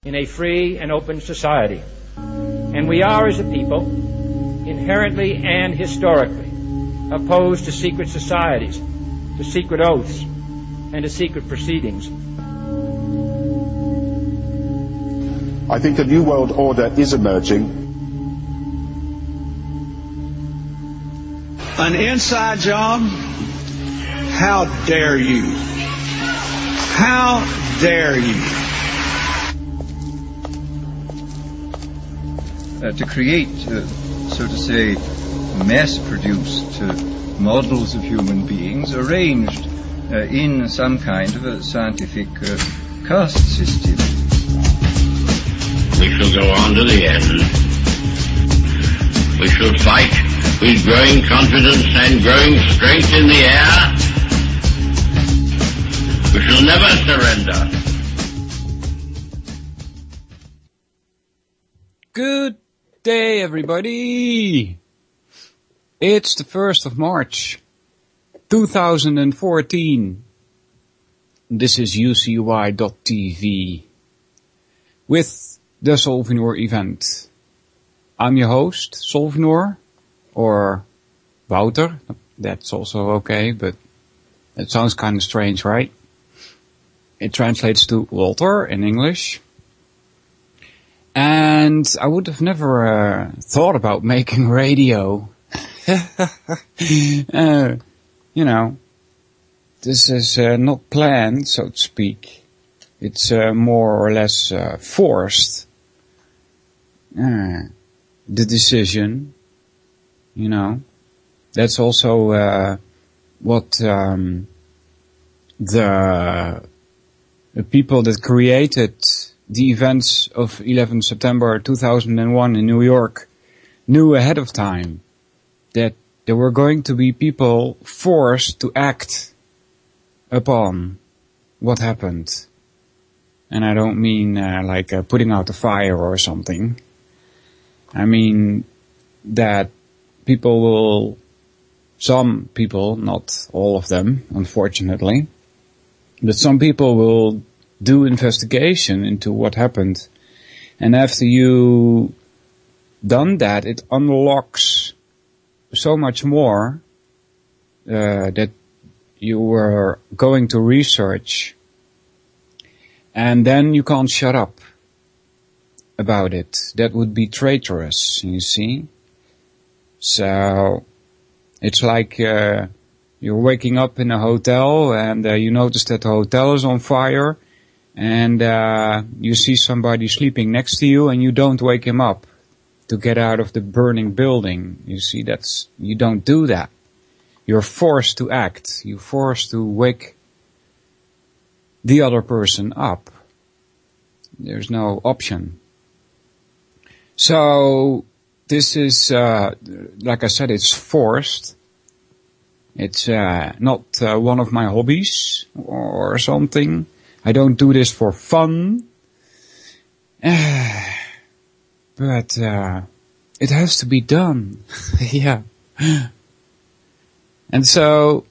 in a free and open society. And we are, as a people, inherently and historically opposed to secret societies, to secret oaths, and to secret proceedings. I think a new world order is emerging. An inside job? How dare you? How dare you? To create, so to say, mass-produced models of human beings arranged in some kind of a scientific caste system. We shall go on to the end. We shall fight with growing confidence and growing strength in the air. We shall never surrender. Good day, everybody. It's the 1st of March, 2014. This is UCY.tv with the Solvinur Event. I'm your host, Solvinur, or Wouter. That's also okay, but it sounds kind of strange, right? It translates to Walter in English. And I would have never thought about making radio. This is not planned, so to speak. It's more or less forced. The decision, that's also what the people that created the events of 11 September 2001 in New York knew ahead of time that there were going to be people forced to act upon what happened. And I don't mean like putting out a fire or something. I mean that some people, not all of them, unfortunately, but some people will do investigation into what happened. And after you done that, it unlocks so much more that you were going to research. And then you can't shut up about it. That would be traitorous, you see. So it's like you're waking up in a hotel and you notice that the hotel is on fire. And you see somebody sleeping next to you and you don't wake him up to get out of the burning building. You see, you don't do that. You're forced to act. You're forced to wake the other person up. There's no option. So this is, like I said, it's forced. It's not one of my hobbies or something. I don't do this for fun, but it has to be done. Yeah. And so,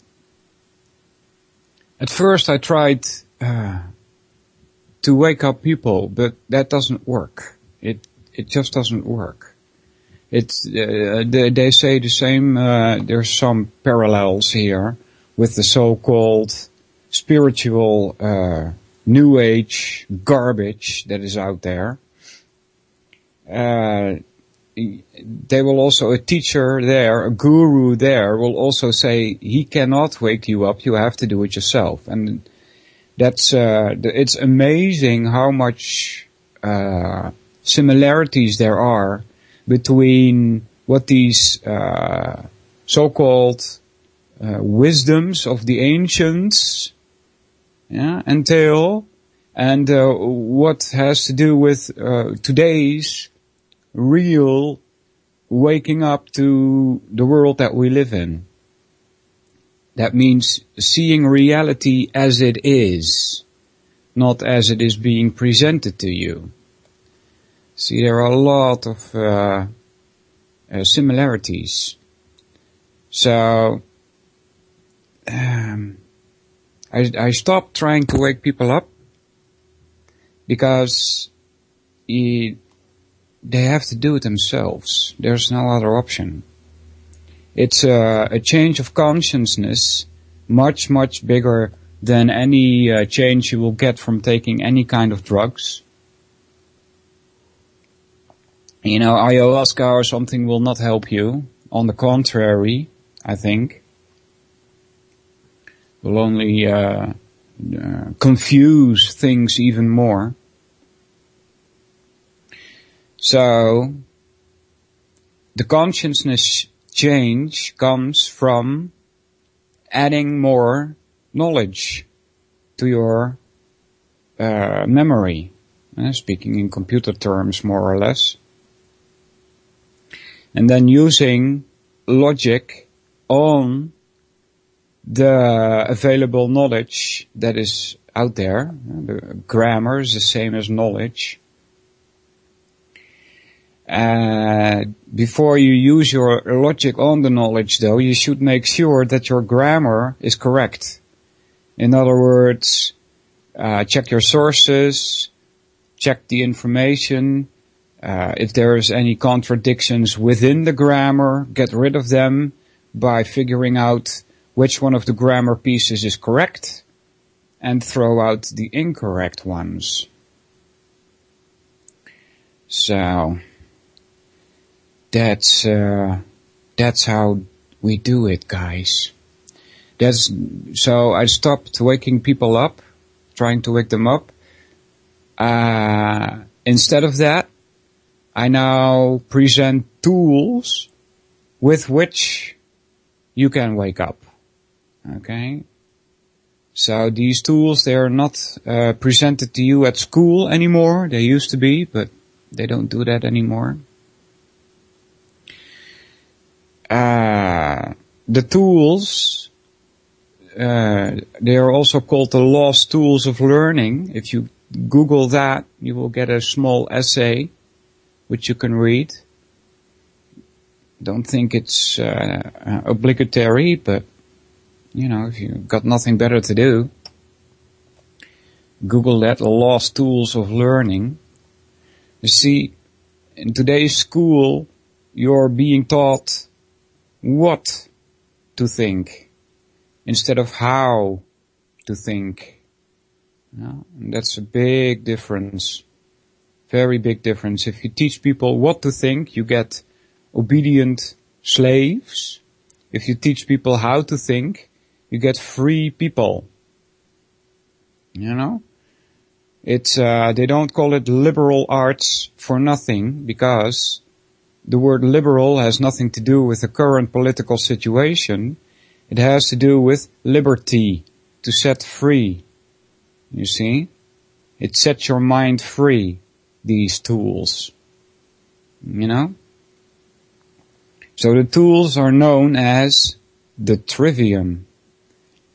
at first I tried to wake up people, but that doesn't work. It just doesn't work. They say the same. There's some parallels here with the so-called spiritual New Age garbage that is out there. They will also, a teacher there, a guru there, will also say he cannot wake you up, you have to do it yourself. And that's, it's amazing how much similarities there are between what these so-called wisdoms of the ancients entail, and what has to do with today's real waking up to the world that we live in. That means seeing reality as it is, not as it is being presented to you. See, there are a lot of similarities. So, I stopped trying to wake people up because they have to do it themselves. There's no other option. It's a change of consciousness much, much bigger than any change you will get from taking any kind of drugs. You know, ayahuasca or something will not help you. On the contrary, I think. Will only confuse things even more. So, the consciousness change comes from adding more knowledge to your memory. Speaking in computer terms, more or less. And then using logic on the available knowledge that is out there. The grammar is the same as knowledge. Before you use your logic on the knowledge, though, you should make sure that your grammar is correct. In other words, check your sources, check the information. If there is any contradictions within the grammar, get rid of them by figuring out which one of the grammar pieces is correct and throw out the incorrect ones. So, that's how we do it, guys. So I stopped waking people up, trying to wake them up. Instead of that, I now present tools with which you can wake up. Okay? So these tools, they are not presented to you at school anymore. They used to be, but they don't do that anymore. The tools, they are also called the lost tools of learning. If you Google that, you will get a small essay which you can read. Don't think it's obligatory, but you know, if you've got nothing better to do, Google that, lost tools of learning. You see, in today's school, you're being taught what to think instead of how to think. No? And that's a big difference. Very big difference. If you teach people what to think, you get obedient slaves. If you teach people how to think, you get free people. You know? It's, they don't call it liberal arts for nothing, because the word liberal has nothing to do with the current political situation. It has to do with liberty, to set free. You see? It sets your mind free, these tools. You know? So the tools are known as the trivium.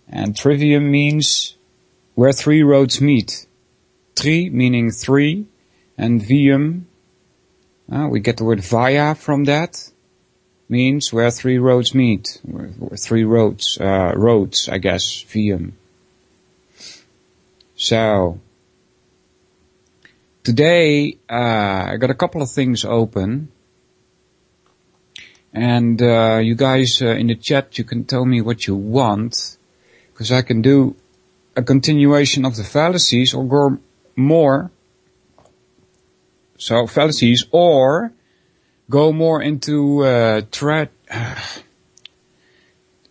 And trivium means where three roads meet. Tri meaning three, and vium, we get the word via from that, means where three roads meet. Where three roads, I guess, vium. So, today, I got a couple of things open. And, you guys, in the chat, you can tell me what you want. Because I can do a continuation of the fallacies or go more. So, fallacies, or go more into, and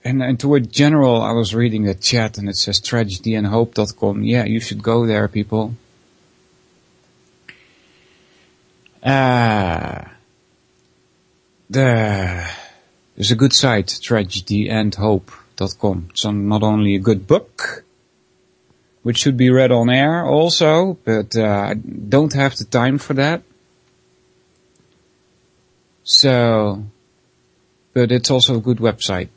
into a general. I was reading the chat and it says tragedyandhope.com. Yeah, you should go there, people. There's a good site, tragedyandhope.com. It's not only a good book, which should be read on air also, but I don't have the time for that. So, but it's also a good website.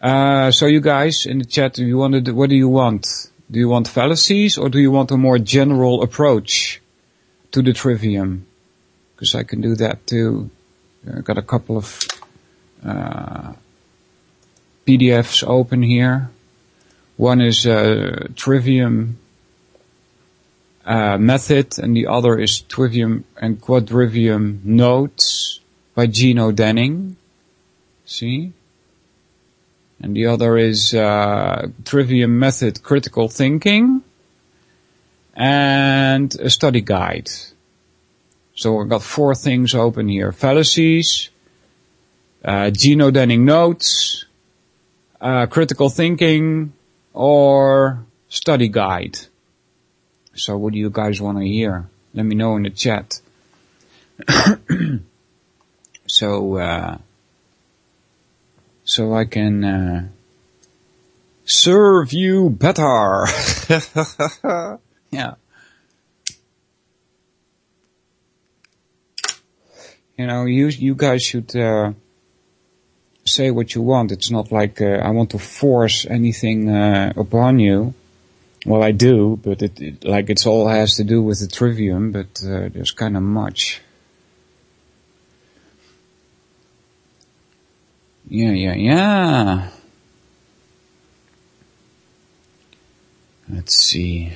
So you guys in the chat, what do you want? Do you want fallacies, or do you want a more general approach to the trivium? Because I can do that too. I've got a couple of PDFs open here. One is trivium method, and the other is trivium and quadrivium notes by Gino Denning. See? And the other is trivium method critical thinking and a study guide. So I've got 4 things open here. Fallacies, Gino Denning notes, critical thinking, or study guide. So what do you guys want to hear? Let me know in the chat. So I can serve you better. Yeah. You know, you guys should say what you want. It's not like I want to force anything upon you. Well, I do, but it's all has to do with the trivium, but there's kind of much. Yeah. Let's see.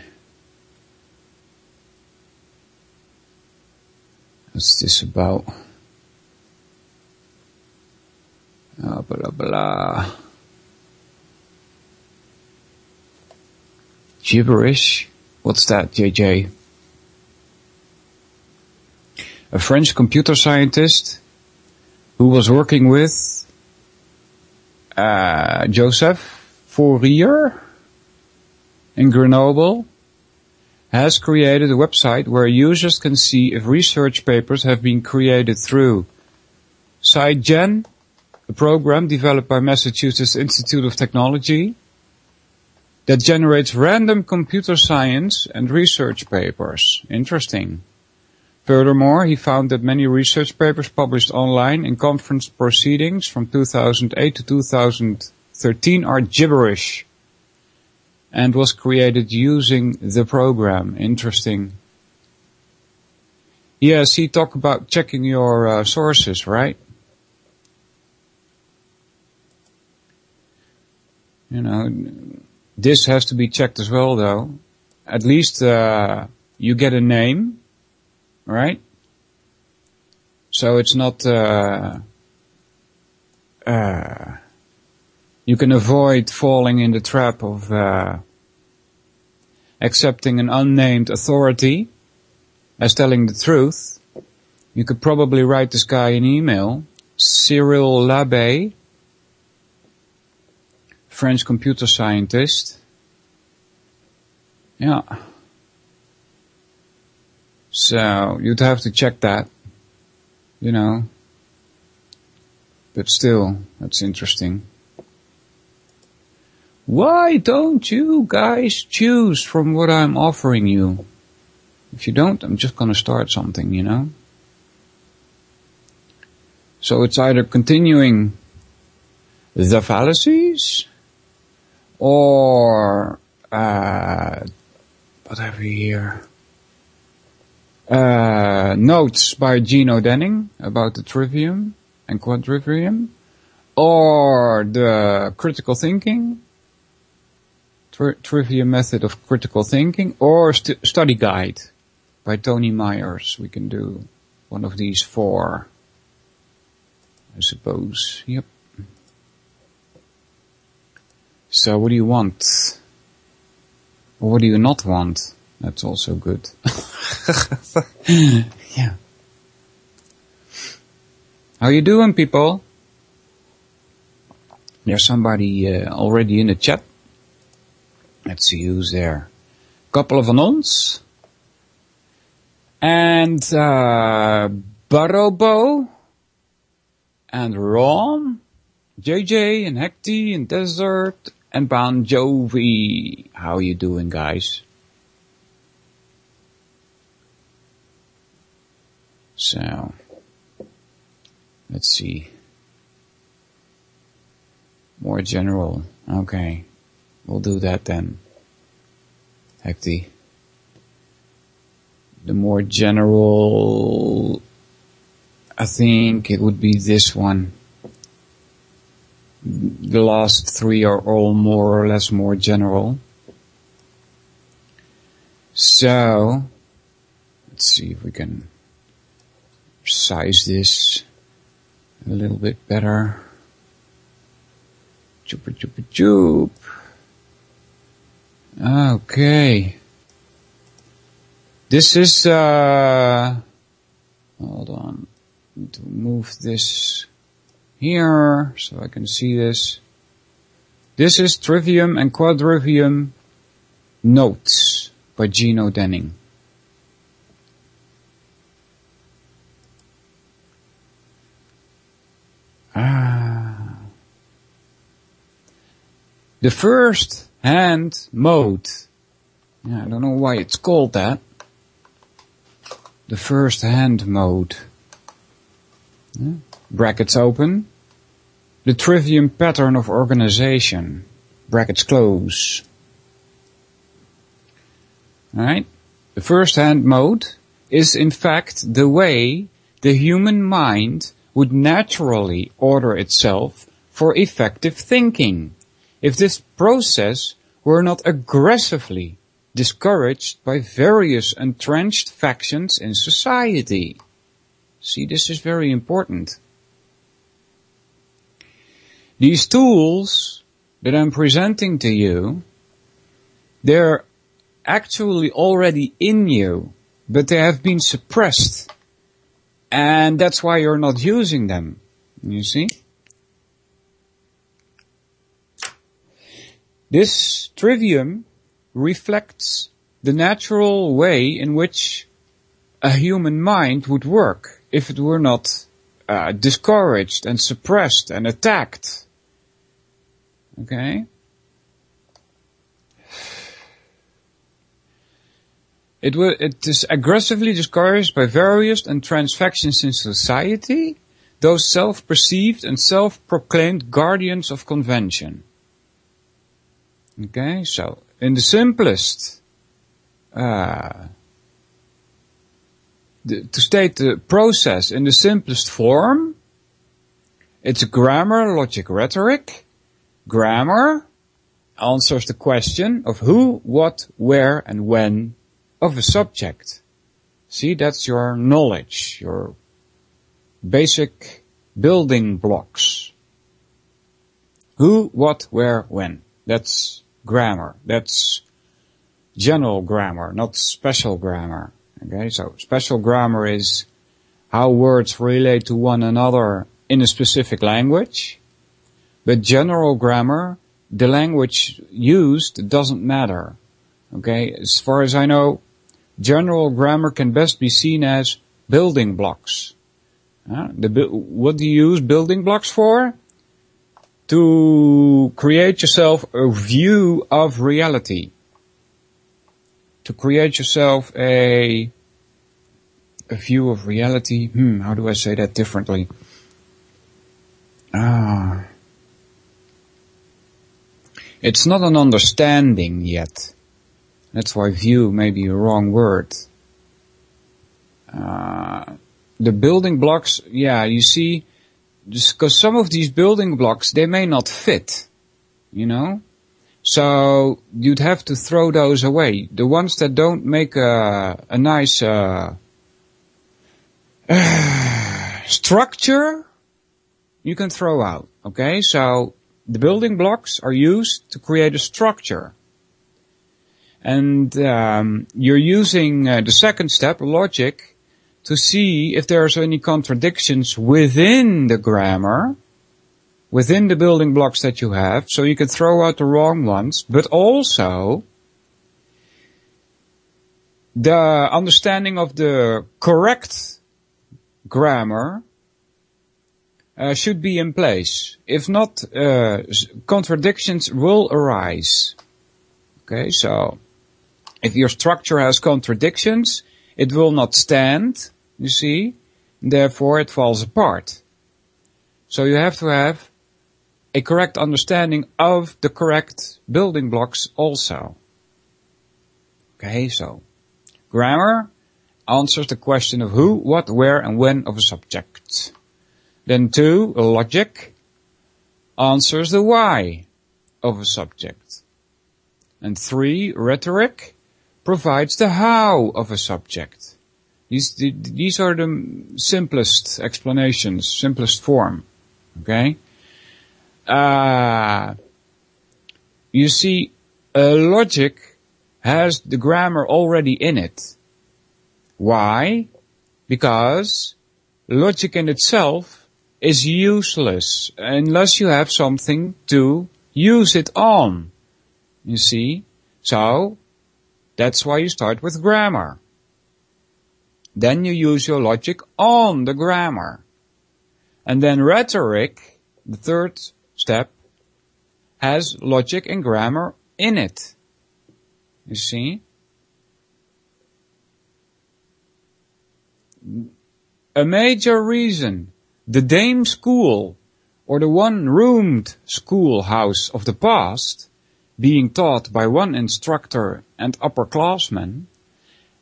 What's this about? Blah, blah. Gibberish? What's that, JJ? A French computer scientist who was working with Joseph Fourier in Grenoble has created a website where users can see if research papers have been created through SciGen, a program developed by Massachusetts Institute of Technology that generates random computer science and research papers. Interesting. Furthermore, he found that many research papers published online in conference proceedings from 2008 to 2013 are gibberish and was created using the program. Interesting. Yes, he talked about checking your sources, right? You know, this has to be checked as well, though. At least you get a name, right? So it's not you can avoid falling in the trap of accepting an unnamed authority as telling the truth. You could probably write this guy an email, Cyril Labbe, French computer scientist. Yeah. So you'd have to check that, you know. But still, that's interesting. Why don't you guys choose from what I'm offering you? If you don't, I'm just gonna start something, you know. So it's either continuing the fallacies, or whatever here. Notes by Gino Denning about the trivium and quadrivium, or the critical thinking, trivium method of critical thinking, or study guide by Tony Myers. We can do one of these 4, I suppose. Yep. So what do you want? Or what do you not want? That's also good. Yeah. How you doing, people? There's somebody already in the chat. Let's see who's there. Couple of anons. And Barobo. And Ron. JJ and Hecty and Desert. And Bon Jovi. How you doing, guys? So, let's see. More general. Okay. We'll do that then. Hecty. The more general, I think it would be this one. The last 3 are all more or less more general. So, let's see if we can size this a little bit better. Choop. Okay. This is, hold on. Need to move this here so I can see this. This is Trivium and Quadrivium Notes by Gino Denning. The first hand mode. Yeah, I don't know why it's called that. The first hand mode. Yeah. Brackets open. The Trivium pattern of organization. Brackets close. Alright. The first hand mode is in fact the way the human mind would naturally order itself for effective thinking, if this process were not aggressively discouraged by various entrenched factions in society. See, this is very important. These tools that I'm presenting to you, they're actually already in you, but they have been suppressed. And that's why you're not using them. You see? This trivium reflects the natural way in which a human mind would work if it were not discouraged and suppressed and attacked. Okay? It is aggressively discouraged by various entrenched factions in society, those self-perceived and self-proclaimed guardians of convention. Okay, so in the simplest, to state the process in the simplest form, it's grammar, logic, rhetoric. Grammar answers the question of who, what, where, and when of a subject. See, that's your knowledge, your basic building blocks. Who, what, where, when. That's grammar. That's general grammar, not special grammar. Okay, so special grammar is how words relate to one another in a specific language. But general grammar, the language used doesn't matter. Okay, as far as I know, general grammar can best be seen as building blocks. What do you use building blocks for? To create yourself a view of reality. To create yourself a view of reality. How do I say that differently? It's not an understanding yet. That's why view may be a wrong word. The building blocks, yeah, you see, just because some of these building blocks, they may not fit, you know? So you'd have to throw those away. The ones that don't make a nice structure, you can throw out, okay? So the building blocks are used to create a structure. And you're using the second step, logic, to see if there's any contradictions within the grammar, within the building blocks that you have, so you can throw out the wrong ones, but also the understanding of the correct grammar should be in place. If not, contradictions will arise. Okay, so if your structure has contradictions, it will not stand, you see, therefore it falls apart. So you have to have a correct understanding of the correct building blocks also. Okay, so grammar answers the question of who, what, where, and when of a subject. Then 2, logic, answers the why of a subject. And 3, rhetoric, provides the how of a subject. These are the simplest explanations, simplest form. Okay? You see, logic has the grammar already in it. Why? Because logic in itself is useless unless you have something to use it on. You see? So, that's why you start with grammar. Then you use your logic on the grammar. And then rhetoric, the third step, has logic and grammar in it. You see? A major reason the dame school, or the one-roomed schoolhouse of the past, being taught by one instructor and upperclassmen,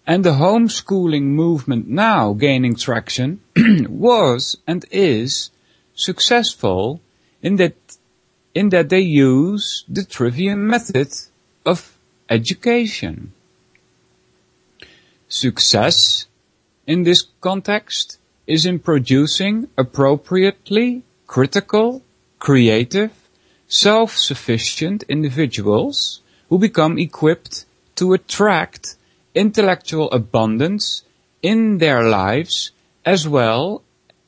and the homeschooling movement now gaining traction, was and is successful in that they use the trivium method of education. Success in this context is in producing appropriately critical, creative, self-sufficient individuals who become equipped to attract intellectual abundance in their lives as well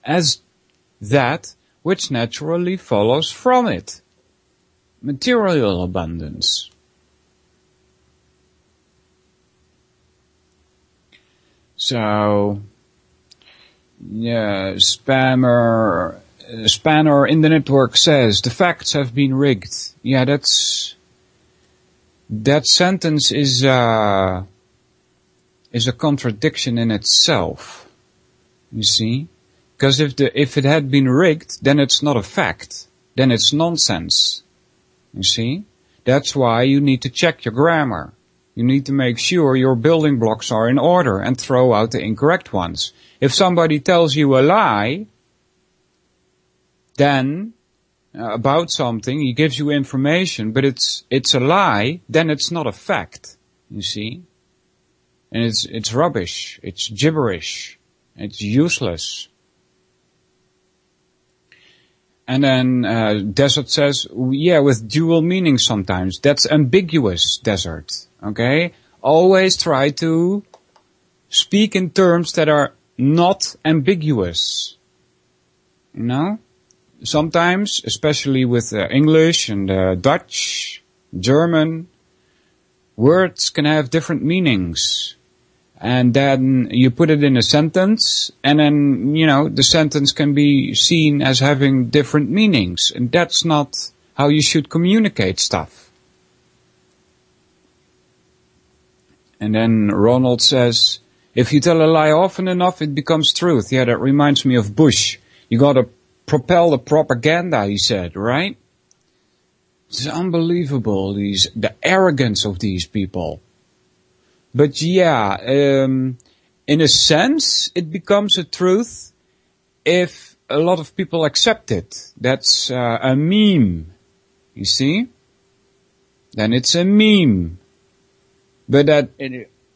as that which naturally follows from it. Material abundance. So, yeah, Spanner in the network says the facts have been rigged. Yeah, that sentence is a contradiction in itself. You see? Because if it had been rigged, then it's not a fact. Then it's nonsense. You see? That's why you need to check your grammar. You need to make sure your building blocks are in order and throw out the incorrect ones. If somebody tells you a lie, then about something, he gives you information, but it's a lie, then it's not a fact. You see? And it's rubbish. It's gibberish. It's useless. And then Desert says, yeah, with dual meaning sometimes. That's ambiguous, Desert. Okay? Always try to speak in terms that are not ambiguous. You know? Sometimes, especially with English and Dutch, German, words can have different meanings. And then you put it in a sentence, and then, you know, the sentence can be seen as having different meanings. And that's not how you should communicate stuff. And then Ronald says, if you tell a lie often enough, it becomes truth. Yeah, that reminds me of Bush. You gotta propel the propaganda, he said, right? It's unbelievable, the arrogance of these people. But yeah, in a sense, it becomes a truth if a lot of people accept it. That's a meme, you see? Then it's a meme. But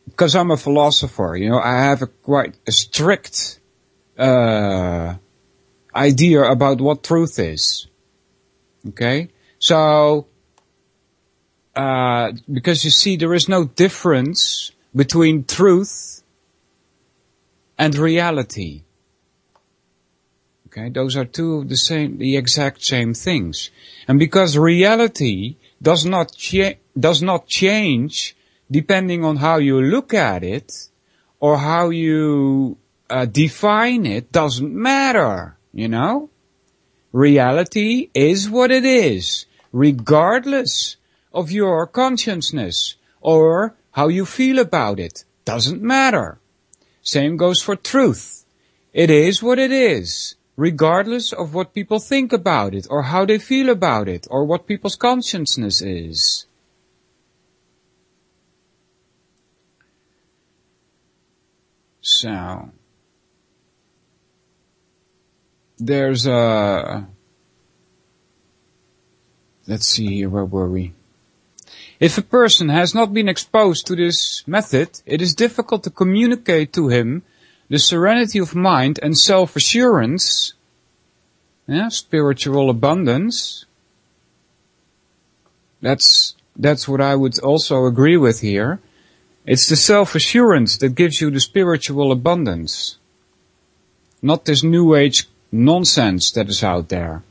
because I'm a philosopher, you know, I have quite a strict idea about what truth is. Okay? So, because you see, there is no difference between truth and reality. Okay, those are two of the exact same things. And because reality does not change depending on how you look at it or how you define it, doesn't matter, you know? Reality is what it is, regardless of your consciousness or how you feel about it. Doesn't matter. Same goes for truth. It is what it is, regardless of what people think about it or how they feel about it or what people's consciousness is. So, there's let's see here, where were we? If a person has not been exposed to this method, it is difficult to communicate to him the serenity of mind and self-assurance, spiritual abundance. That's what I would also agree with here. It's the self-assurance that gives you the spiritual abundance. Not this new age nonsense that is out there.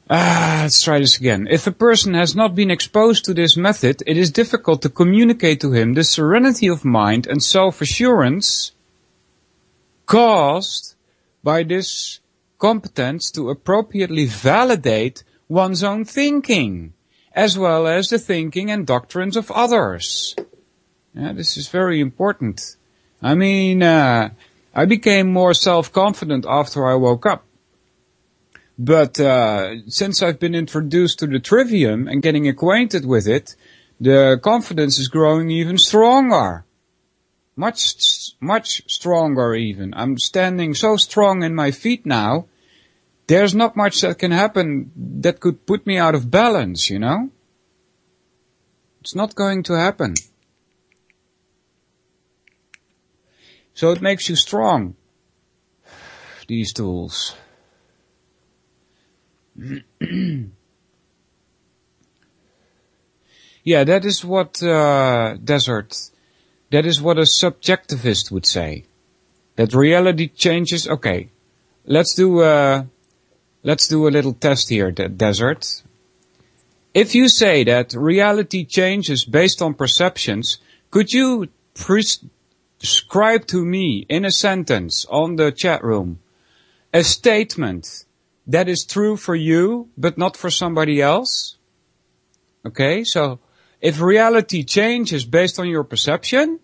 Let's try this again. If a person has not been exposed to this method, it is difficult to communicate to him the serenity of mind and self-assurance caused by this competence to appropriately validate one's own thinking, as well as the thinking and doctrines of others. This is very important. I mean, I became more self-confident after I woke up. But since I've been introduced to the trivium and getting acquainted with it, the confidence is growing even stronger. Much stronger even. I'm standing so strong in my feet now, there's not much that can happen that could put me out of balance, you know? It's not going to happen. So it makes you strong, these tools. Yeah, that is what that is what a subjectivist would say. That reality changes. Okay, let's do a little test here, Desert. If you say that reality changes based on perceptions, could you prescribe to me in a sentence on the chat room a statement that is true for you, but not for somebody else? Okay, so if reality changes based on your perception,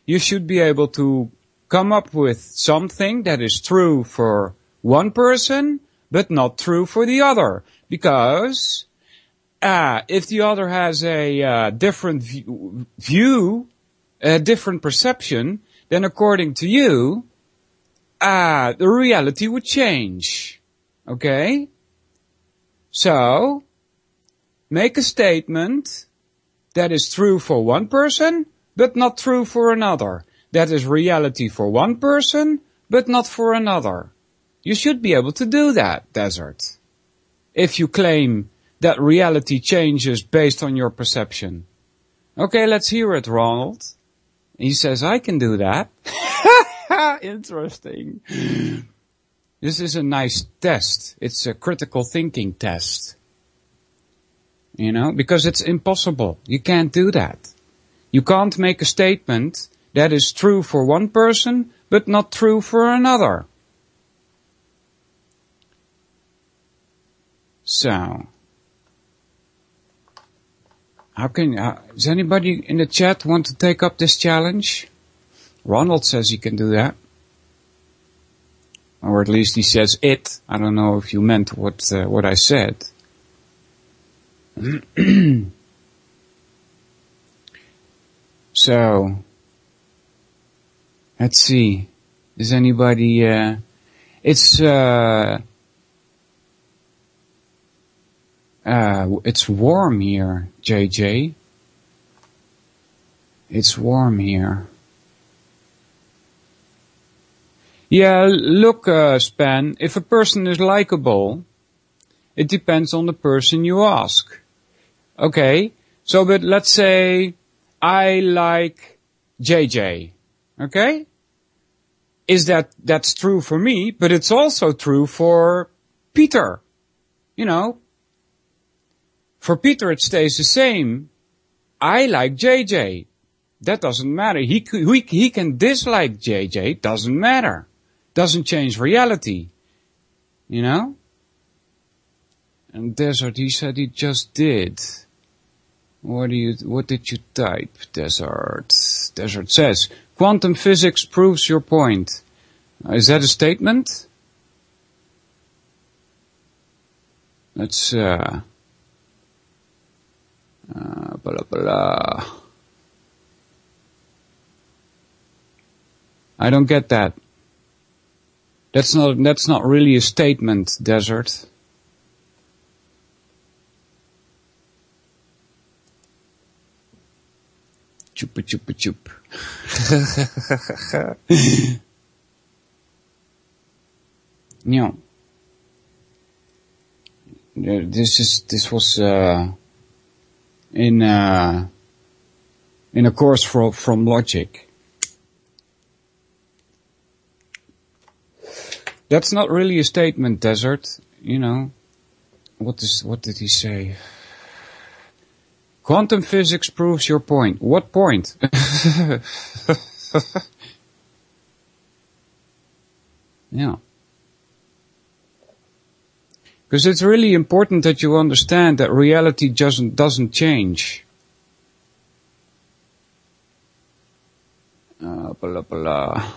you should be able to come up with something that is true for one person, but not true for the other. Because if the other has a different view, a different perception, then according to you, the reality would change. Okay? So, make a statement that is true for one person, but not true for another. That is reality for one person, but not for another. You should be able to do that, Desert. If you claim that reality changes based on your perception. Okay, let's hear it, Ronald. He says, I can do that. Interesting. This is a nice test. It's a critical thinking test. You know, because it's impossible. You can't do that. You can't make a statement that is true for one person, but not true for another. So, does anybody in the chat want to take up this challenge? Ronald says he can do that. Or at least he says it. I don't know if you meant what I said. So, let's see. Does anybody, it's warm here, JJ. It's warm here. Yeah, look, Span, if a person is likable, it depends on the person you ask. Okay, so but let's say I like JJ, okay? That's true for me, but it's also true for Peter. You know, for Peter it stays the same. I like JJ. That doesn't matter. He can dislike JJ, doesn't matter. Doesn't change reality. You know? And Desert, he said he just did. What did you type, Desert? Desert says, quantum physics proves your point. Is that a statement? Let's, blah, blah. I don't get that. That's not really a statement, Desert. chupa chupa chup. Yeah. This was in a course from Logic. That's not really a statement, Desert. You know, what did he say? Quantum physics proves your point. What point? Yeah. Because it's really important that you understand that reality doesn't change. Blah, blah.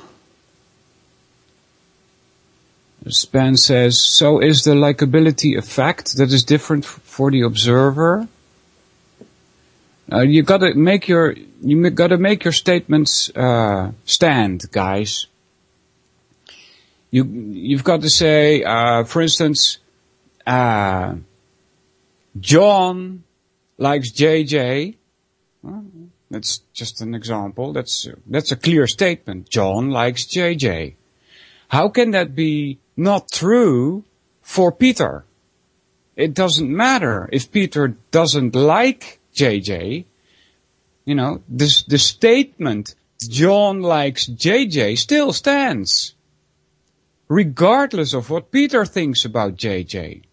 Span says, so is the likability a fact that is different for the observer? You gotta make your statements stand, guys. You've got to say, for instance, John likes JJ. Well, that's just an example. That's a clear statement. John likes JJ. How can that be not true for Peter? It doesn't matter if Peter doesn't like JJ. You know, the statement John likes JJ still stands, regardless of what Peter thinks about JJ.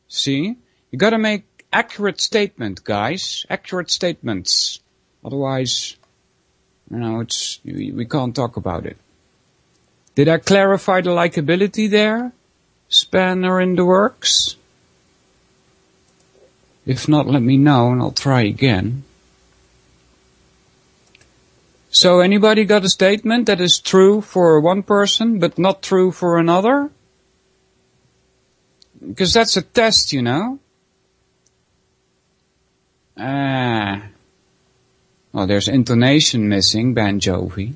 See? You gotta make accurate statement, guys. Accurate statements. Otherwise, you know, we can't talk about it. Did I clarify the likability there? Spanner in the works? If not, let me know and I'll try again. So anybody got a statement that is true for one person but not true for another? Because that's a test, you know. Well, there's intonation missing, Ben Jovi.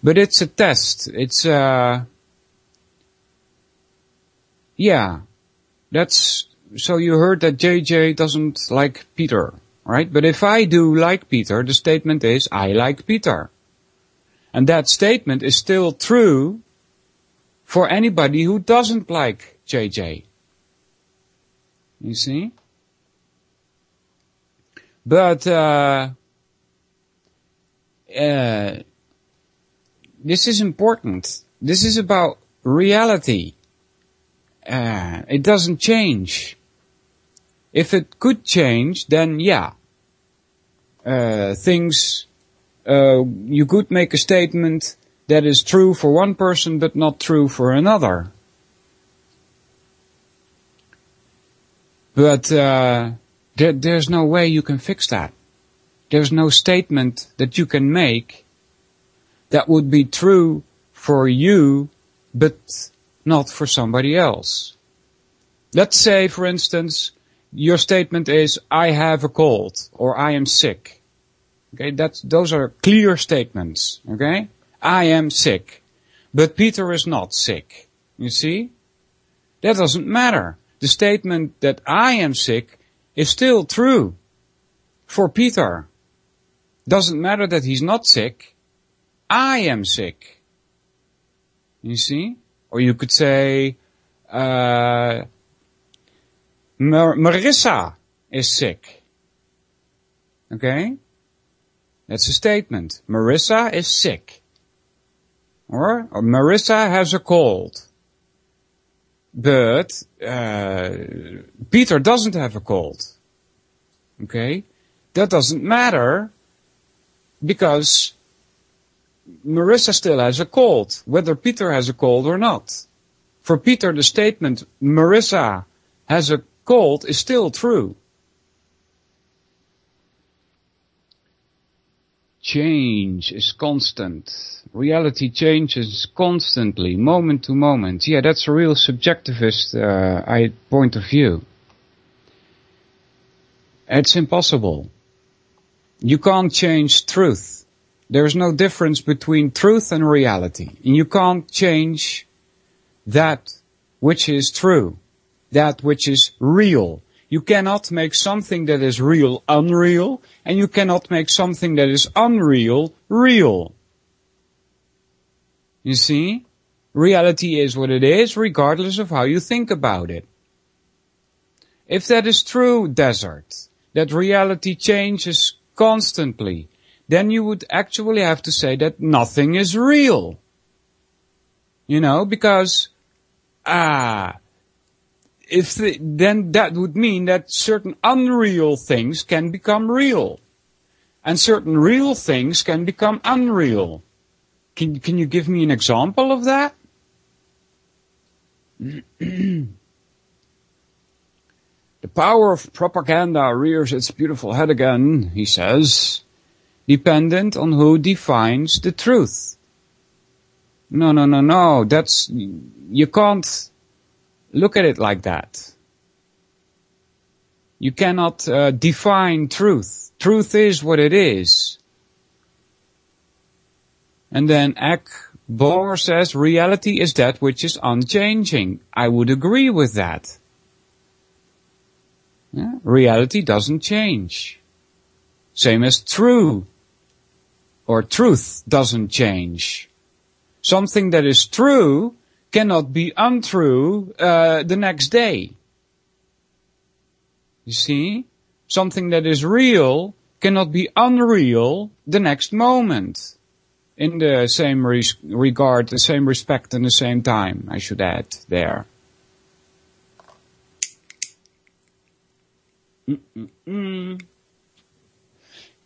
But it's a test. It's, yeah. So you heard that JJ doesn't like Peter, right? But if I do like Peter, the statement is, I like Peter. And that statement is still true for anybody who doesn't like JJ. You see? But, this is important. This is about reality. It doesn't change. If it could change, then yeah. You could make a statement that is true for one person but not true for another. But there's no way you can fix that. There's no statement that you can make that would be true for you, but not for somebody else. Let's say, for instance, your statement is, I have a cold, or I am sick. Okay, those are clear statements, okay? I am sick, but Peter is not sick. You see? That doesn't matter. The statement that I am sick is still true for Peter. Doesn't matter that he's not sick. I am sick. You see? Or you could say, Marissa is sick. Okay? That's a statement. Marissa is sick. Or Marissa has a cold. But, Peter doesn't have a cold. Okay? That doesn't matter because Marissa still has a cold, whether Peter has a cold or not. For Peter, the statement, Marissa has a cold, is still true. Change is constant. Reality changes constantly, moment to moment. Yeah, that's a real subjectivist point of view. It's impossible. You can't change truth. There's no difference between truth and reality. And you can't change that which is true, that which is real. You cannot make something that is real unreal, and you cannot make something that is unreal real. You see? Reality is what it is, regardless of how you think about it. If that is true, Desert, that reality changes constantly, then you would actually have to say that nothing is real. You know, because, then that would mean that certain unreal things can become real. And certain real things can become unreal. Can you give me an example of that? The power of propaganda rears its beautiful head again, he says, dependent on who defines the truth. No, you can't look at it like that. You cannot define truth. Truth is what it is. And then Bohr says reality is that which is unchanging. I would agree with that. Yeah? Reality doesn't change. Same as true. Or truth doesn't change. Something that is true cannot be untrue the next day. You see? Something that is real cannot be unreal the next moment. In the same regard, the same respect, and the same time, I should add there.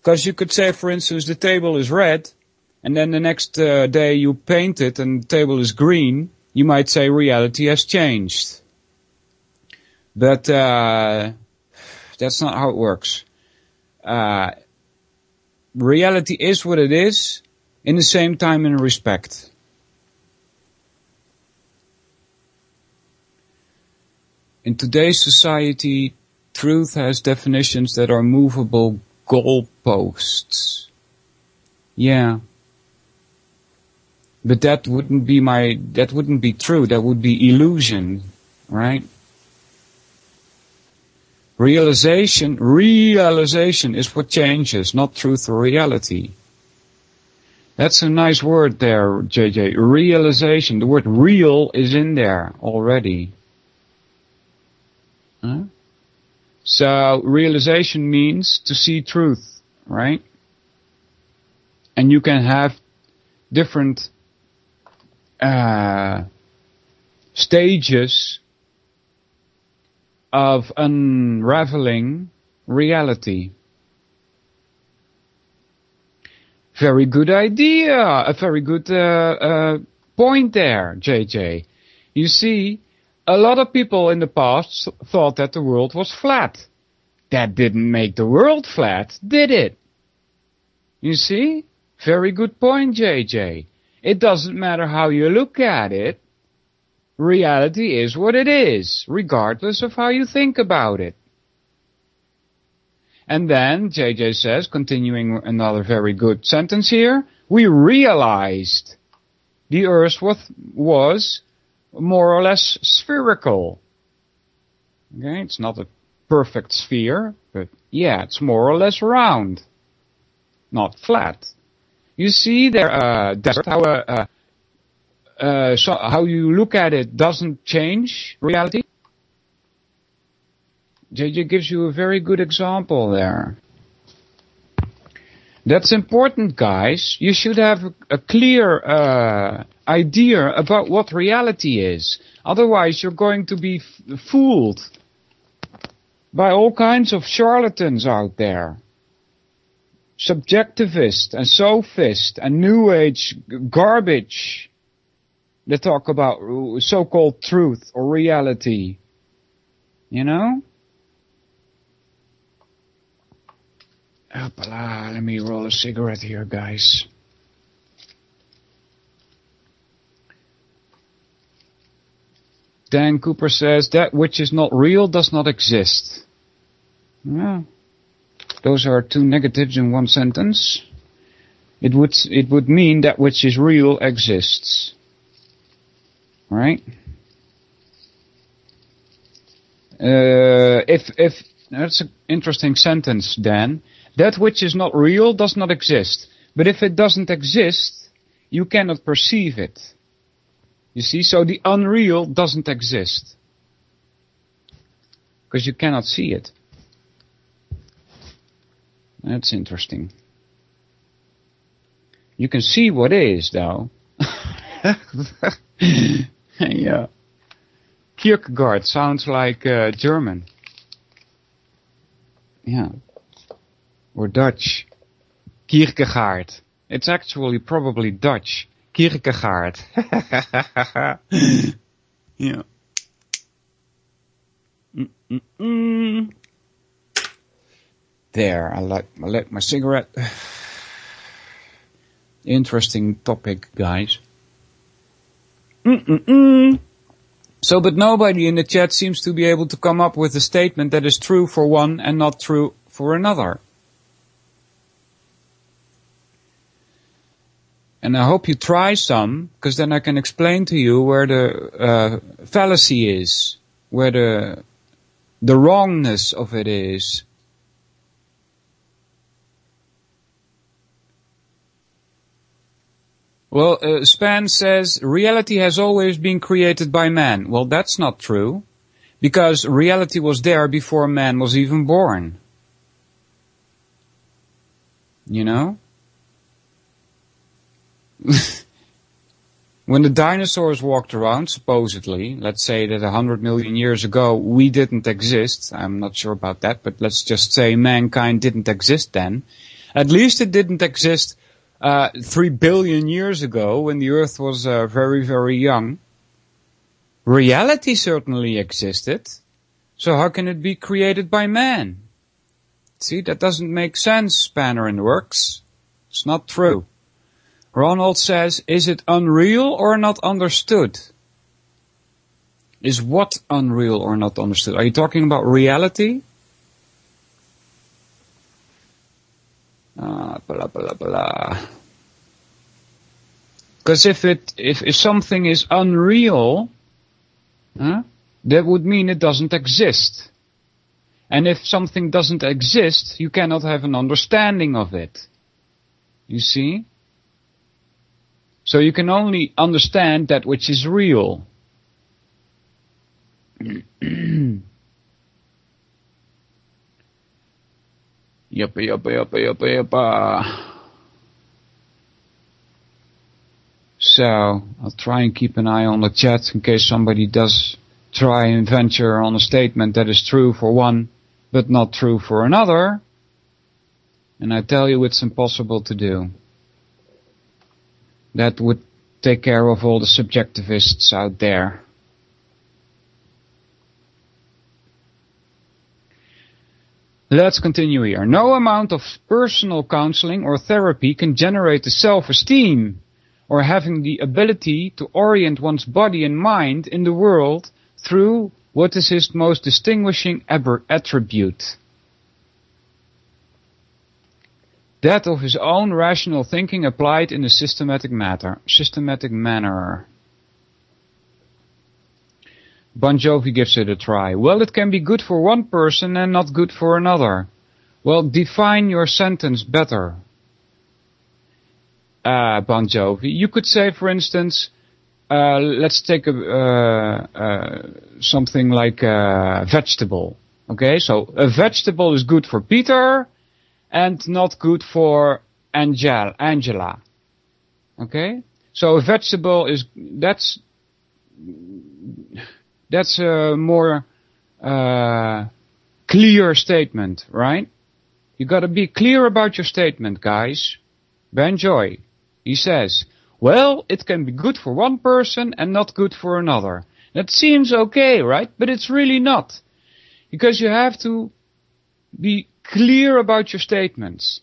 Because you could say, for instance, the table is red, and then the next day you paint it and the table is green, you might say reality has changed. But that's not how it works. Reality is what it is, in the same time and respect. In today's society, truth has definitions that are movable goalposts. Yeah. But that wouldn't be true. That would be illusion, right? Realization is what changes, not truth or reality. That's a nice word there, JJ. Realization. The word real is in there already. Huh? So, realization means to see truth, right? And you can have different stages of unraveling reality. Very good idea. A very good point there, JJ. You see, a lot of people in the past thought that the world was flat. That didn't make the world flat, did it? You see? Very good point, JJ. It doesn't matter how you look at it. Reality is what it is, regardless of how you think about it. And then, JJ says, continuing another very good sentence here, we realized the earth was more or less spherical. Okay, it's not a perfect sphere, but yeah, it's more or less round, not flat. You see there, how you look at it doesn't change reality. JJ gives you a very good example there. That's important, guys. You should have a clear idea about what reality is. Otherwise, you're going to be fooled by all kinds of charlatans out there. Subjectivist and sophist and new age garbage that talk about so-called truth or reality. You know? Hoppala, let me roll a cigarette here, guys. Dan Cooper says, that which is not real does not exist. Well, those are two negatives in one sentence. It would mean that which is real exists. Right? If that's an interesting sentence, Dan. That which is not real does not exist. But if it doesn't exist, you cannot perceive it. You see, so the unreal doesn't exist. Because you cannot see it. That's interesting. You can see what is, though. Yeah. Kierkegaard sounds like German. Yeah. Or Dutch. Kierkegaard. It's actually probably Dutch. Kierkegaard. Yeah. There, I light my cigarette. Interesting topic, guys. So, but nobody in the chat seems to be able to come up with a statement that is true for one and not true for another. And I hope you try some, because then I can explain to you where the fallacy is, where the wrongness of it is. Well, Span says, reality has always been created by man. Well, that's not true, because reality was there before man was even born. You know? When the dinosaurs walked around, supposedly, let's say that 100 million years ago we didn't exist, I'm not sure about that, but let's just say mankind didn't exist then. At least it didn't exist 3 billion years ago when the earth was very, very young. Reality certainly existed, so how can it be created by man? See, that doesn't make sense, Spanner and Works. It's not true. Ronald says, is it unreal or not understood? Is what unreal or not understood? Are you talking about reality? Blah, blah, blah. Because if something is unreal, that would mean it doesn't exist. And if something doesn't exist, you cannot have an understanding of it. You see? So you can only understand that which is real. Yuppa. So, I'll try and keep an eye on the chat in case somebody does try and venture on a statement that is true for one, but not true for another. And I tell you it's impossible to do. That would take care of all the subjectivists out there. Let's continue here. No amount of personal counseling or therapy can generate the self-esteem or having the ability to orient one's body and mind in the world through what is his most distinguishing attribute. That of his own rational thinking applied in a systematic manner. Bon Jovi gives it a try. Well, it can be good for one person and not good for another. Well, define your sentence better. Bon Jovi. You could say, for instance, let's take something like a vegetable. Okay, so a vegetable is good for Peter and not good for Angela. Okay? So a vegetable is, that's a more clear statement, right? You gotta be clear about your statement, guys. Ben Joy, he says, well, it can be good for one person and not good for another. That seems okay, right? But it's really not. Because you have to be clear about your statements.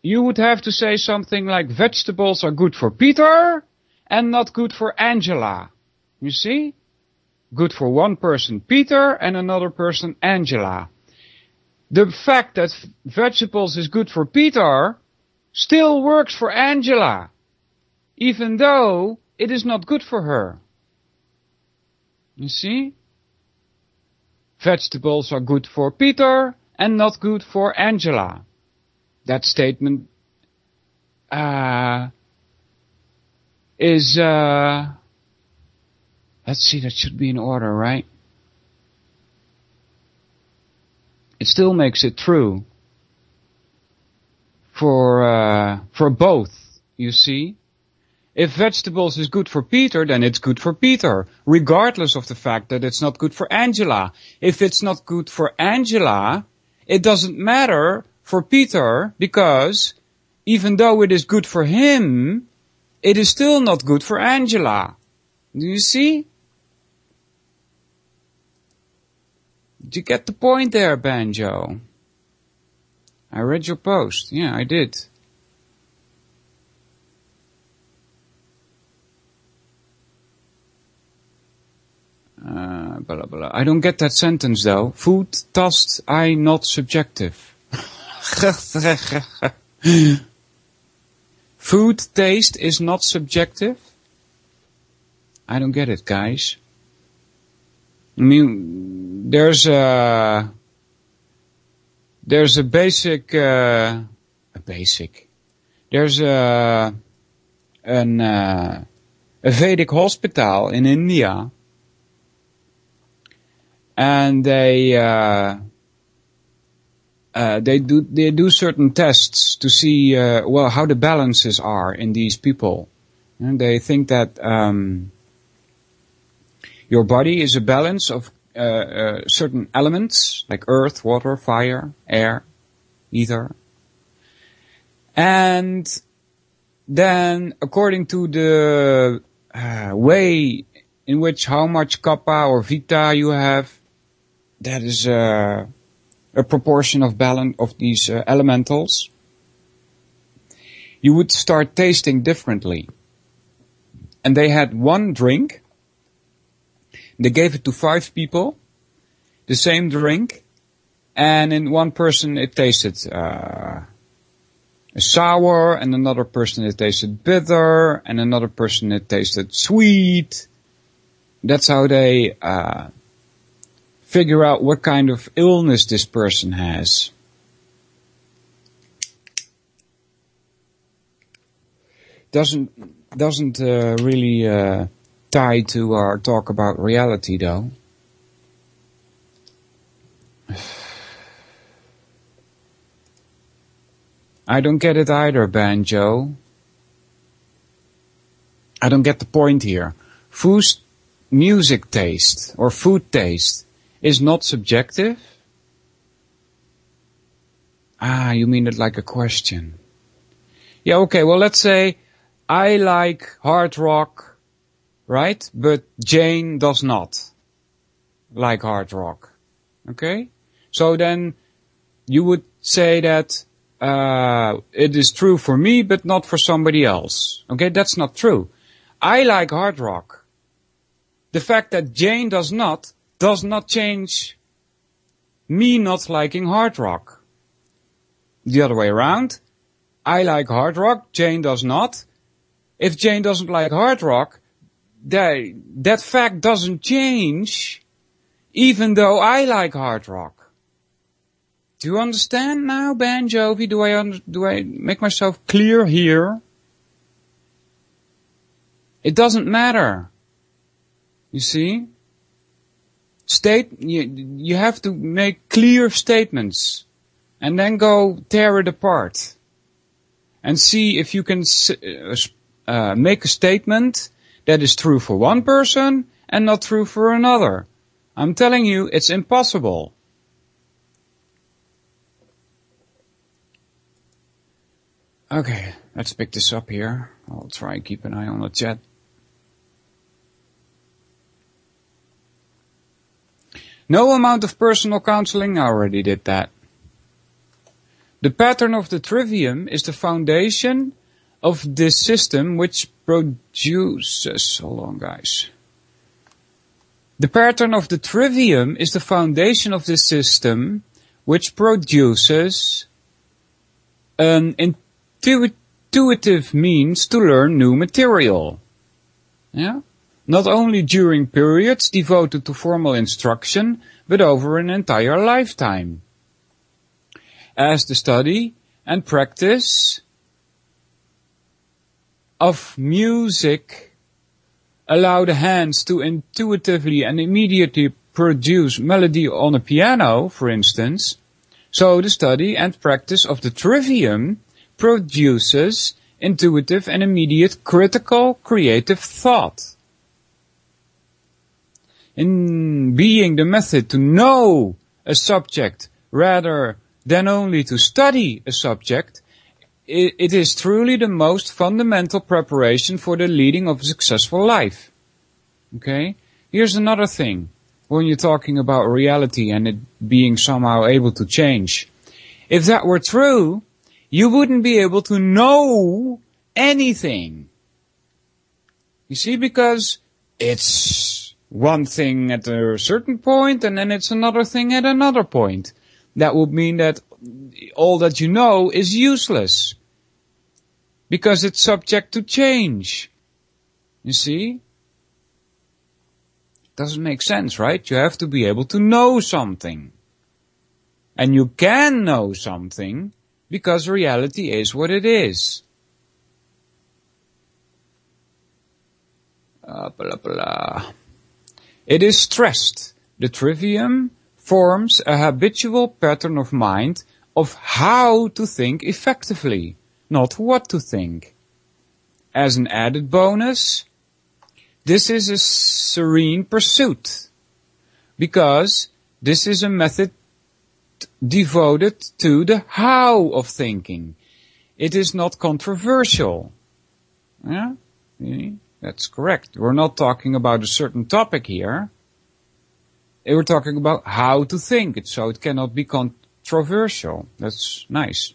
You would have to say something like vegetables are good for Peter and not good for Angela. You see? Good for one person Peter and another person Angela. The fact that vegetables is good for Peter still works for Angela, even though it is not good for her. You see? vegetables are good for Peter and not good for Angela. That statement is, let's see, that should be in order, right? It still makes it true for both, you see. If vegetables is good for Peter, then it's good for Peter, regardless of the fact that it's not good for Angela. If it's not good for Angela, it doesn't matter for Peter, because even though it is good for him, it is still not good for Angela. Do you see? Did you get the point there, Banjo? I read your post. Yeah, I did. Blah, blah. I don't get that sentence though. Food taste I not subjective. Food taste is not subjective? I don't get it, guys. I mean, there's a basic, there's a Vedic hospital in India, and they do certain tests to see, how the balances are in these people. And they think that, your body is a balance of certain elements like earth, water, fire, air, ether. And then according to the way in which how much kappa or vita you have, that is a proportion of balance of these elementals, you would start tasting differently. And they had one drink. They gave it to 5 people, the same drink, and in one person it tasted sour, and another person it tasted bitter, and another person it tasted sweet. That's how they figure out what kind of illness this person has. Doesn't really tie to our talk about reality, though. I don't get it either, Banjo. I don't get the point here. Food's music taste or food taste is not subjective? Ah, you mean it like a question. Yeah, okay, well, let's say I like hard rock, right? But Jane does not like hard rock. Okay? So then you would say that it is true for me, but not for somebody else. Okay? That's not true. I like hard rock. The fact that Jane does not change me not liking hard rock. The other way around. I like hard rock, Jane does not. If Jane doesn't like hard rock, that fact doesn't change, even though I like hard rock. Do you understand now, Banjo? Do I make myself clear here? It doesn't matter. You see? You have to make clear statements, and then go tear it apart, and see if you can make a statement that is true for one person and not true for another. I'm telling you, it's impossible. Okay, let's pick this up here. I'll try and keep an eye on the chat. No amount of personal counseling, I already did that. The pattern of the trivium is the foundation of this system which produces... Hold on, guys. The pattern of the trivium is the foundation of this system which produces an intuitive means to learn new material. Yeah? not only during periods devoted to formal instruction, but over an entire lifetime. As the study and practice of music allow the hands to intuitively and immediately produce melody on a piano, for instance, so the study and practice of the trivium produces intuitive and immediate critical creative thought. In being the method to know a subject rather than only to study a subject, it is truly the most fundamental preparation for the leading of a successful life. Okay? Here's another thing. When you're talking about reality and it being somehow able to change. If that were true, you wouldn't be able to know anything. You see, because it's one thing at a certain point and then it's another thing at another point. That would mean that all that you know is useless. Because it's subject to change. You see? Doesn't make sense, right? You have to be able to know something. And you can know something because reality is what it is. Blah, blah. It is stressed. The trivium forms a habitual pattern of mind of how to think effectively, not what to think. As an added bonus, this is a serene pursuit, because this is a method devoted to the how of thinking. It is not controversial. Yeah? That's correct. We're not talking about a certain topic here. We're talking about how to think it, so it cannot be controversial. That's nice.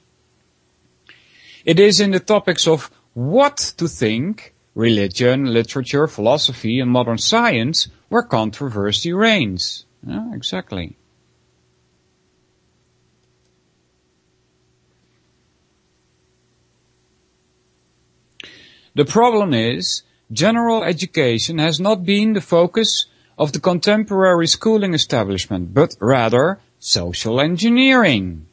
It is in the topics of what to think, religion, literature, philosophy, and modern science, where controversy reigns. Yeah, exactly. The problem is, general education has not been the focus of the contemporary schooling establishment, but rather social engineering.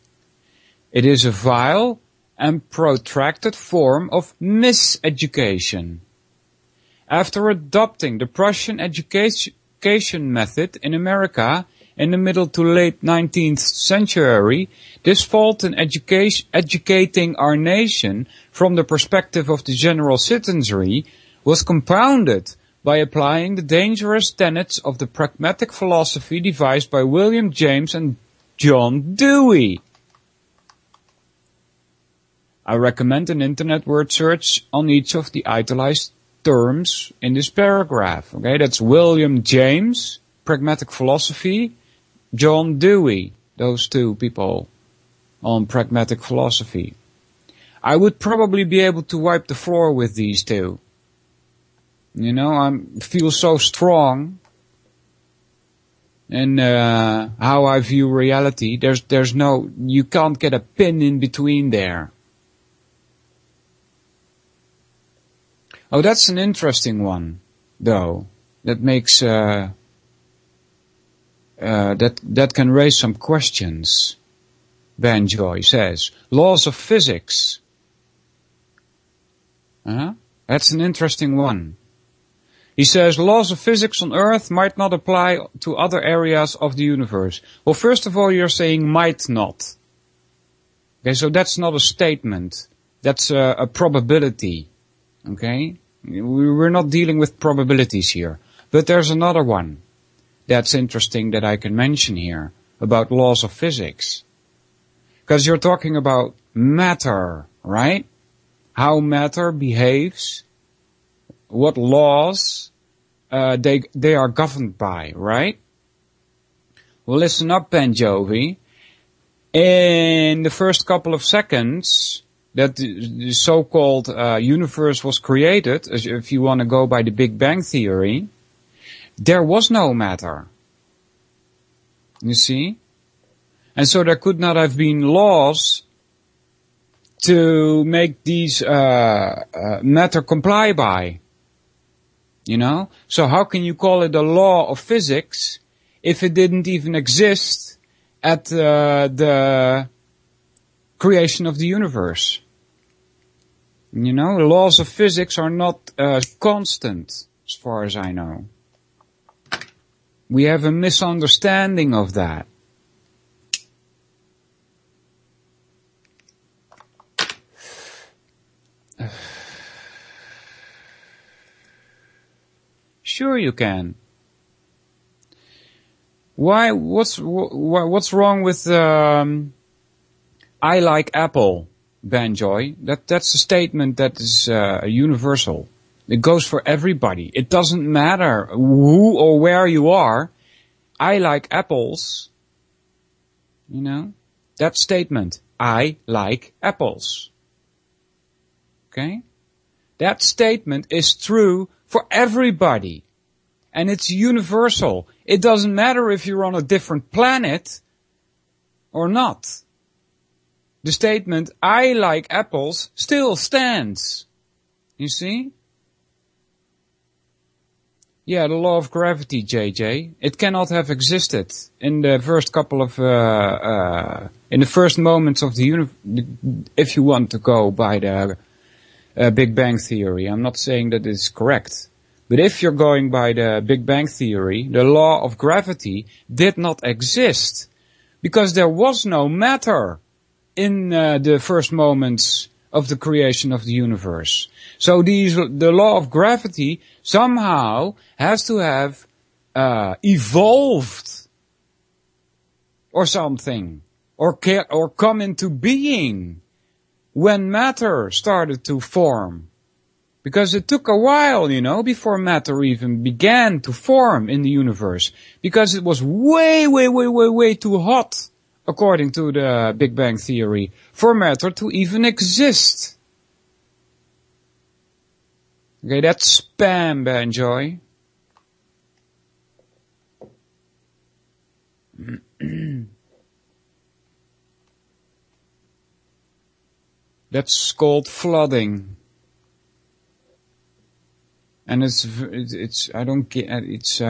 It is a vile and protracted form of miseducation. After adopting the Prussian education method in America in the middle to late 19th century, this fault in educating our nation from the perspective of the general citizenry was compounded by applying the dangerous tenets of the pragmatic philosophy devised by William James and John Dewey. I recommend an internet word search on each of the itemized terms in this paragraph. Okay, that's William James, pragmatic philosophy, John Dewey, those two people on pragmatic philosophy. I would probably be able to wipe the floor with these two. You know, I feel so strong in how I view reality. There's no, you can't get a pin in between there. Oh, that's an interesting one, though. That makes that can raise some questions. Banjoy says laws of physics. That's an interesting one. He says laws of physics on Earth might not apply to other areas of the universe. Well, first of all, you're saying might not. Okay, so that's not a statement. That's a probability. Okay? We're not dealing with probabilities here. But there's another one that's interesting that I can mention here about laws of physics. Because you're talking about matter, right? How matter behaves, what laws they are governed by, right? Well, listen up, Panjovi. In the first couple of seconds that the so-called universe was created, if you want to go by the Big Bang Theory, there was no matter. You see? And so there could not have been laws to make these matter comply by. You know? So how can you call it a law of physics if it didn't even exist at the creation of the universe? You know, the laws of physics are not constant, as far as I know. We have a misunderstanding of that. Sure you can. Why? What's wrong with I like Apple, Banjoy? That's a statement that is universal. It goes for everybody. It doesn't matter who or where you are. I like apples. You know? That statement. I like apples. Okay? That statement is true for everybody. And it's universal. It doesn't matter if you're on a different planet or not. The statement, I like apples, still stands. You see? Yeah, the law of gravity, JJ. It cannot have existed in the first couple of, in the first moments of the universe, if you want to go by the Big Bang Theory. I'm not saying that it's correct. But if you're going by the Big Bang Theory, the law of gravity did not exist. Because there was no matter in the first moments of the creation of the universe. So the law of gravity somehow has to have evolved or something, or come into being when matter started to form. Because it took a while, you know, before matter even began to form in the universe. Because it was way too hot, according to the Big Bang Theory, for matter to even exist. Okay, that's spam, Banjoy. That's called flooding. And it's I don't get, it's, you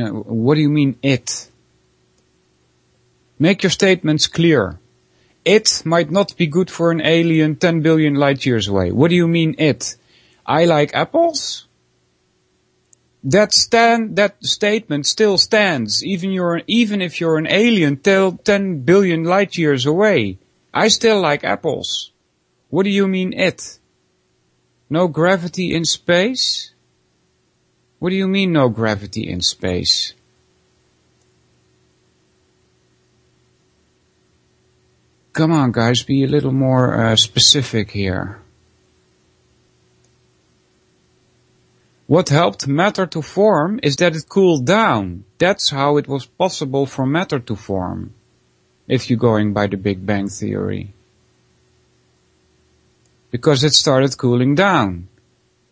know, what do you mean it? Make your statements clear. It might not be good for an alien 10 billion light years away. What do you mean it? I like apples? That statement still stands, even if you're an alien 10 billion light years away. I still like apples. What do you mean it? No gravity in space? What do you mean no gravity in space? Come on guys, be a little more specific here. What helped matter to form is that it cooled down. That's how it was possible for matter to form, if you're going by the Big Bang Theory. Because it started cooling down.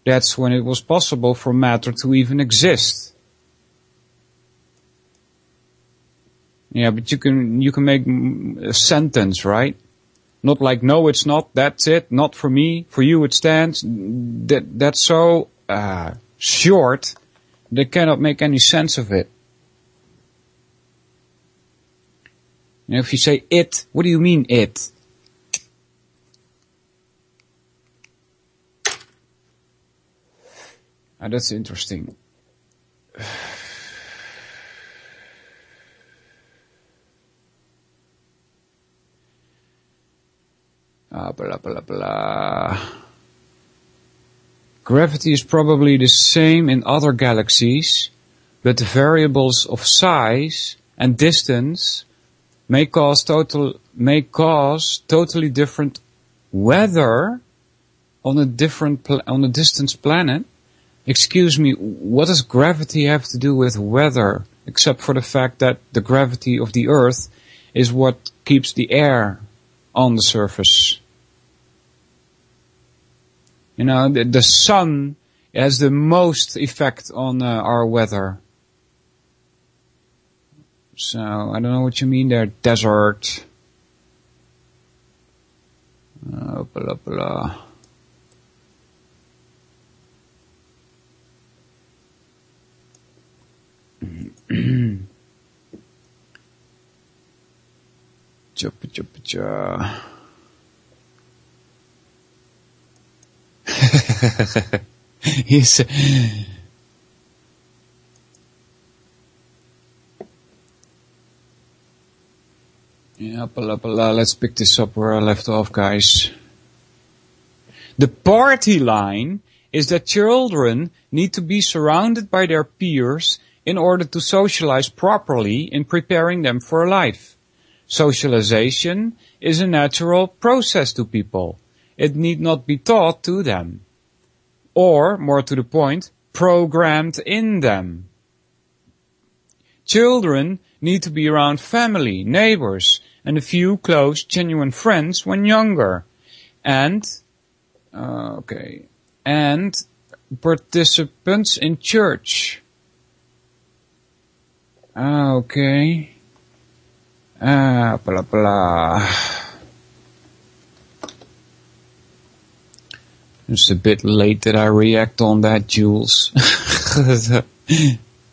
That's when it was possible for matter to even exist. Yeah, but you can make a sentence, right? Not like, no, it's not, that's it, not for me, for you it stands. That's so short, they cannot make any sense of it. You know, if you say it, what do you mean it? That's interesting. Blah, blah, blah. Gravity is probably the same in other galaxies, but the variables of size and distance may cause totally different weather on a distant planet. Excuse me, what does gravity have to do with weather, except for the fact that the gravity of the Earth is what keeps the air on the surface? You know, the sun has the most effect on our weather. So, I don't know what you mean there, desert. Blah, blah. Choppa. He's... Yeah, let's pick this up where I left off, guys. The party line is that children need to be surrounded by their peers in order to socialize properly in preparing them for life. Socialization is a natural process to people. It need not be taught to them. Or, more to the point, programmed in them. Children need to be around family, neighbors, and a few close, genuine friends when younger. And participants in church. Okay. It's a bit late that I react on that, Jules.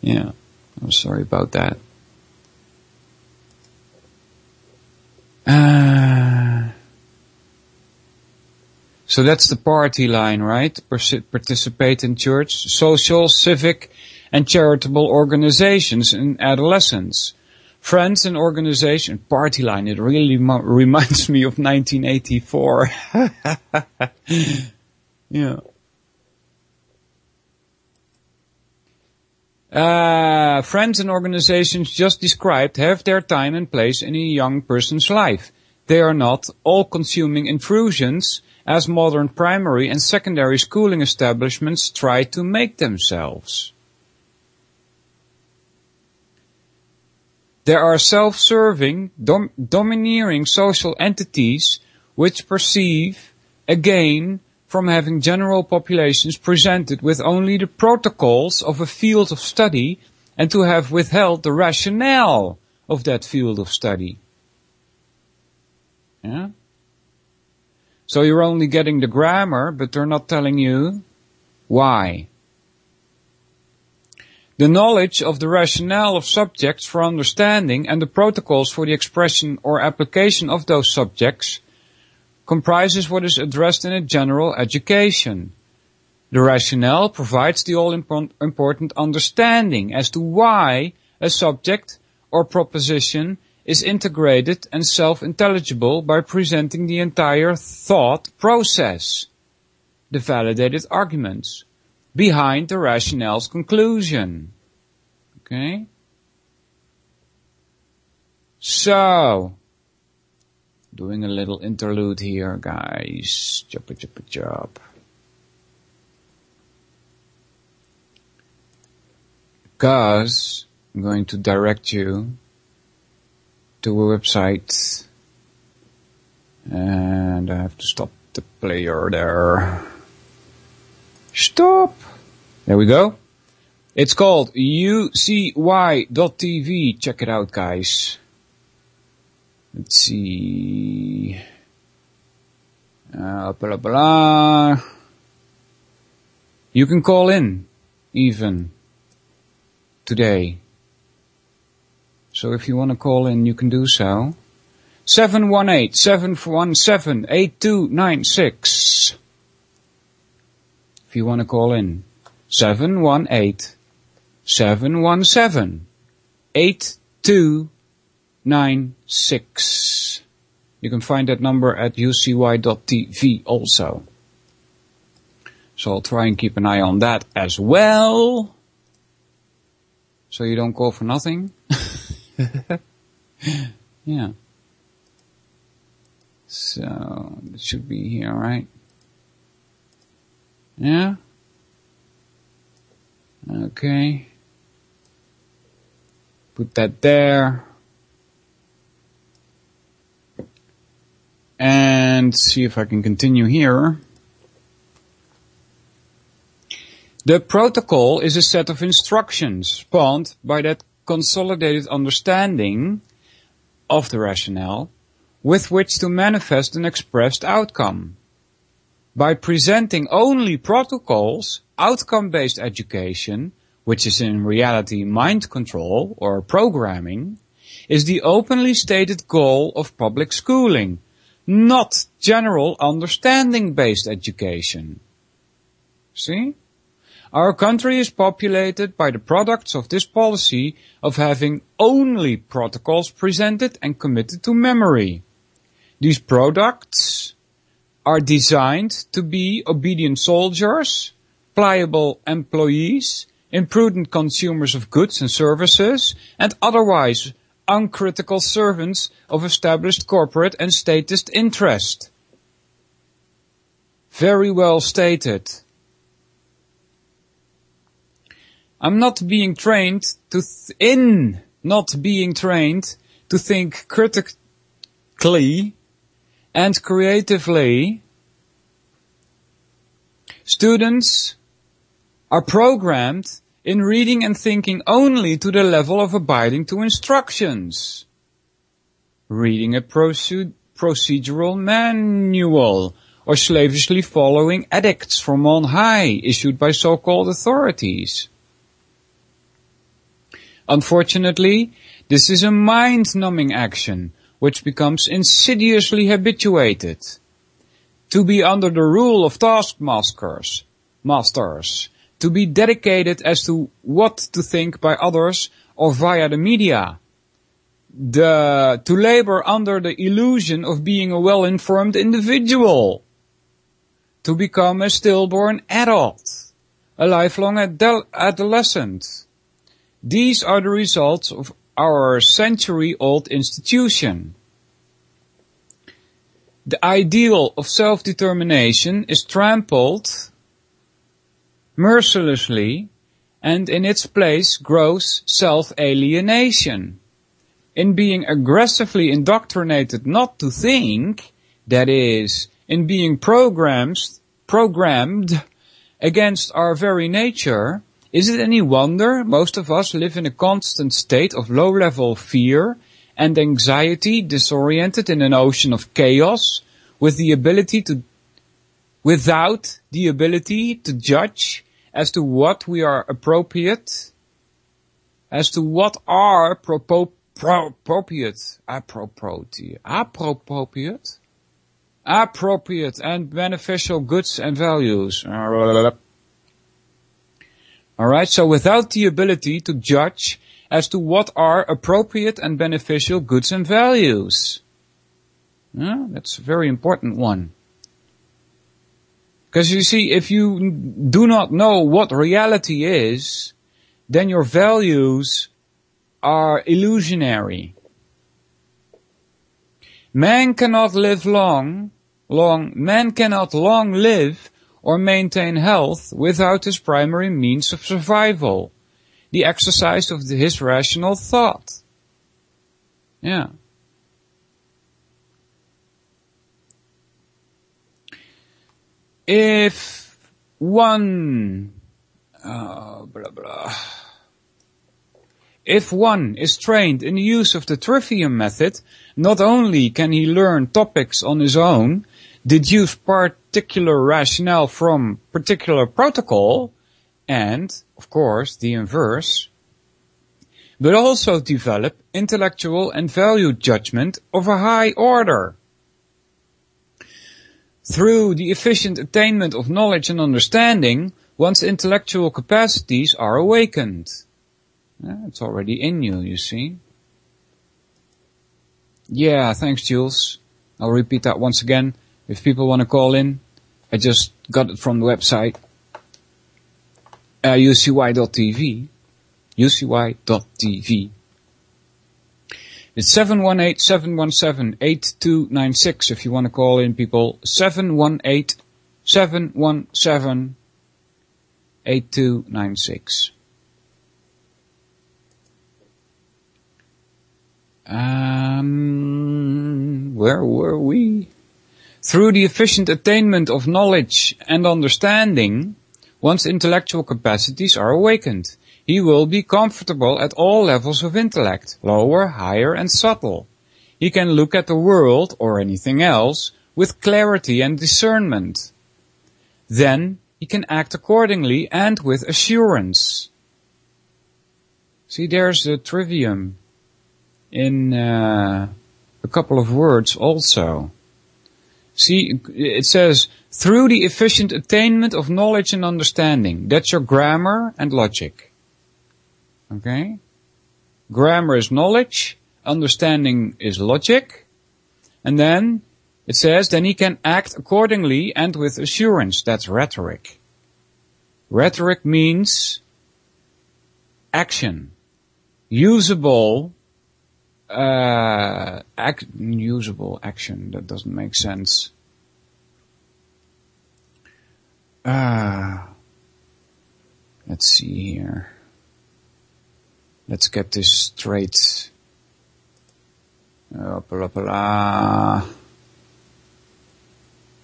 Yeah, I'm sorry about that. So that's the party line, right? Participate in church, social, civic, and charitable organizations in adolescence. Friends and organization, party line, it really reminds me of 1984. Yeah. Friends and organizations just described have their time and place in a young person's life. They are not all-consuming intrusions as modern primary and secondary schooling establishments try to make themselves. There are self-serving, domineering social entities which perceive a gain from having general populations presented with only the protocols of a field of study and to have withheld the rationale of that field of study. Yeah? So you're only getting the grammar, but they're not telling you why. The knowledge of the rationale of subjects for understanding and the protocols for the expression or application of those subjects comprises what is addressed in a general education. The rationale provides the all-important understanding as to why a subject or proposition is integrated and self-intelligible by presenting the entire thought process, the validated arguments, behind the rationale's conclusion. Okay? So, doing a little interlude here, guys. Chop. Because I'm going to direct you to a website. And I have to stop the player there. Stop! There we go. It's called ucy.tv. Check it out, guys. Let's see. You can call in, even, today. So if you want to call in, you can do so. 718-717-8296. If you want to call in. 718-717-8296. You can find that number at ucy.tv also. So I'll try and keep an eye on that as well. So you don't call for nothing. Yeah. So it should be here, right? Yeah. Okay. Put that there. And see if I can continue here. The protocol is a set of instructions spawned by that consolidated understanding of the rationale with which to manifest an expressed outcome. By presenting only protocols, outcome-based education, which is in reality mind control or programming, is the openly stated goal of public schooling, not general understanding-based education. See? Our country is populated by the products of this policy of having only protocols presented and committed to memory. These products are designed to be obedient soldiers, pliable employees, imprudent consumers of goods and services, and otherwise uncritical servants of established corporate and statist interest. Very well stated. I'm not being trained to think critically and creatively. Students are programmed in reading and thinking only to the level of abiding to instructions. Reading a procedural manual or slavishly following edicts from on high issued by so-called authorities. Unfortunately, this is a mind-numbing action which becomes insidiously habituated. To be under the rule of taskmasters, to be dedicated as to what to think by others or via the media, to labor under the illusion of being a well-informed individual, to become a stillborn adult, a lifelong adolescent. These are the results of our century-old institution. The ideal of self-determination is trampled mercilessly, and in its place grows self-alienation. In being aggressively indoctrinated not to think, that is, in being programmed against our very nature, is it any wonder most of us live in a constant state of low-level fear and anxiety, disoriented in an ocean of chaos, without the ability to judge as to what we are appropriate, as to what are appropriate and beneficial goods and values. Alright, so without the ability to judge as to what are appropriate and beneficial goods and values. Yeah, that's a very important one. Because you see, if you do not know what reality is, then your values are illusionary. Man cannot long live or maintain health without his primary means of survival, the exercise of his rational thought. Yeah. If one is trained in the use of the Trivium method, not only can he learn topics on his own, deduce particular rationale from particular protocol, and, of course, the inverse, but also develop intellectual and value judgment of a high order. Through the efficient attainment of knowledge and understanding, one's intellectual capacities are awakened. It's already in you, you see. Yeah, thanks, Jules. I'll repeat that once again. If people want to call in, I just got it from the website. UCY.tv. UCY.tv. It's 718-717-8296 if you want to call in, people. 718-717-8296. Where were we? Through the efficient attainment of knowledge and understanding, one's intellectual capacities are awakened. He will be comfortable at all levels of intellect, lower, higher, and subtle. He can look at the world, or anything else, with clarity and discernment. Then he can act accordingly and with assurance. See, there's a trivium in a couple of words also. See, it says, through the efficient attainment of knowledge and understanding. That's your grammar and logic. Okay? Grammar is knowledge, understanding is logic, and then it says, then he can act accordingly and with assurance. That's rhetoric. Rhetoric means action. Usable action, that doesn't make sense. Let's see here. Let's get this straight.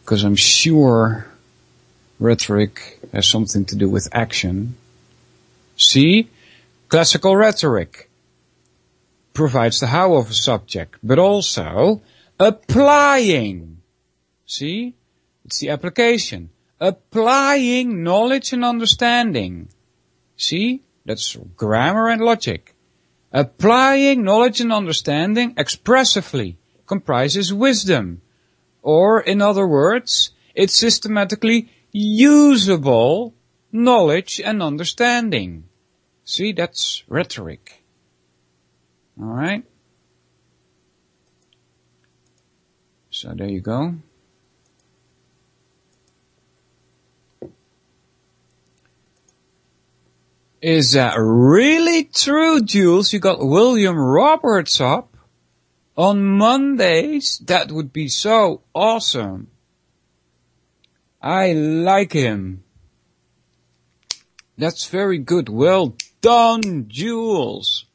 Because I'm sure rhetoric has something to do with action. See? Classical rhetoric provides the how of a subject, but also applying. See? It's the application. Applying knowledge and understanding. See? That's grammar and logic. Applying knowledge and understanding expressively comprises wisdom. Or, in other words, it's systematically usable knowledge and understanding. See, that's rhetoric. Alright? So there you go. Is that really true, Jules? You got William Roberts up on Mondays? That would be so awesome. I like him. That's very good. Well done, Jules.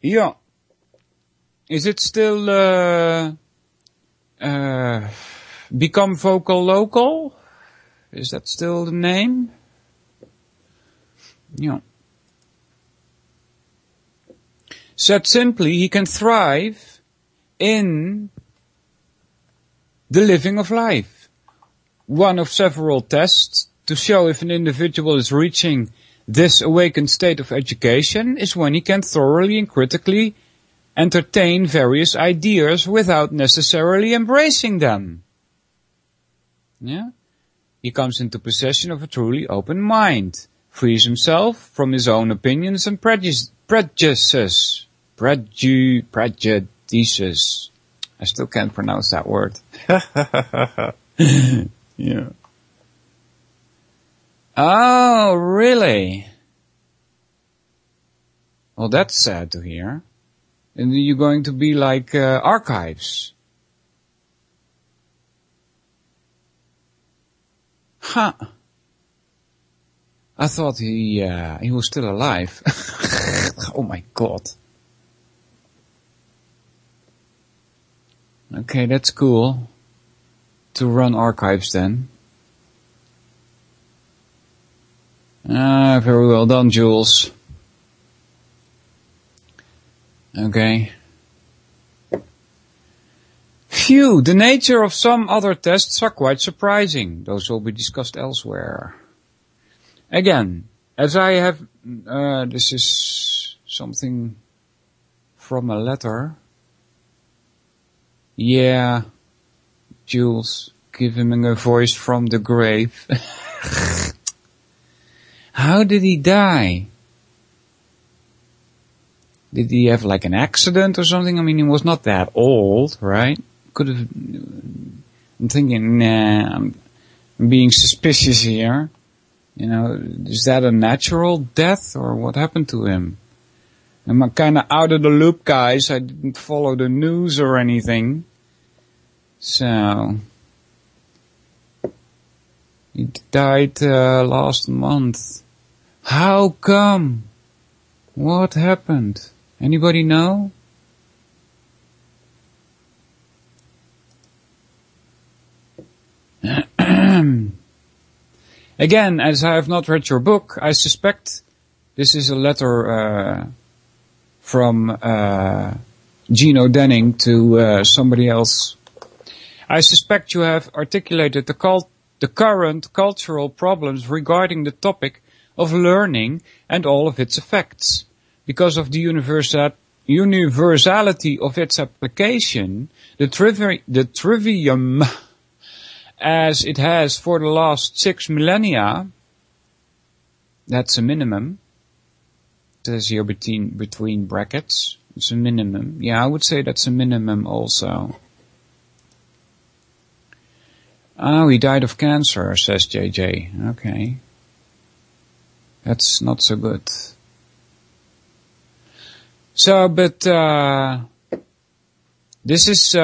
Yeah. Is it still Become Vocal Local? Is that still the name? Yeah. Said simply, he can thrive in the living of life. One of several tests to show if an individual is reaching this awakened state of education is when he can thoroughly and critically entertain various ideas without necessarily embracing them. Yeah? He comes into possession of a truly open mind, frees himself from his own opinions and prejudices. I still can't pronounce that word. Yeah. Oh, really? Well, that's sad to hear. And you're going to be like archives. Huh. I thought he was still alive. Oh my God. Okay, that's cool. To run archives then. Very well done, Jules. Okay. Phew, the nature of some other tests are quite surprising. Those will be discussed elsewhere. Again, as I have, this is something from a letter. Yeah, Jules, give him a voice from the grave. How did he die? Did he have like an accident or something? I mean, he was not that old, right? Could have, I'm thinking, nah, I'm being suspicious here. You know, is that a natural death or what happened to him? I'm kind of out of the loop, guys. I didn't follow the news or anything. So, he died last month. How come? What happened? Anybody know? Again, as I have not read your book, I suspect this is a letter from Gino Denning to somebody else. I suspect you have articulated the current cultural problems regarding the topic of learning and all of its effects. Because of the universality of its application, the trivium as it has for the last 6 millennia, that's a minimum. It says here between brackets. It's a minimum. Yeah, I would say that's a minimum also. Oh, he died of cancer, says JJ. Okay. That's not so good. So, but, this is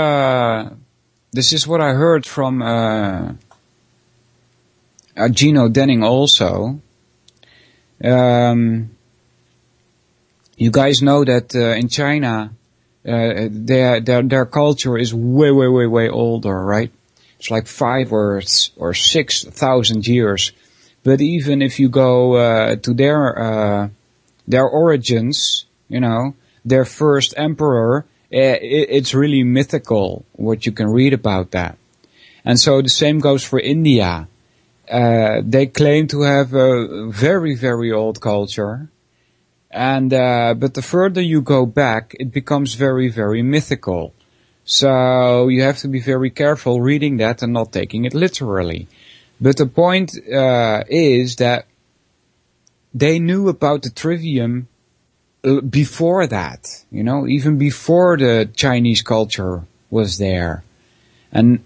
what I heard from, Gino Denning also. You guys know that, in China, their culture is way older, right? It's like 5 or 6,000 years. But even if you go, to their origins, you know, their first emperor, it's really mythical what you can read about that. And so the same goes for India. They claim to have a very old culture. And, but the further you go back, it becomes very mythical. So you have to be very careful reading that and not taking it literally. But the point, is that they knew about the trivium before that, you know, even before the Chinese culture was there. And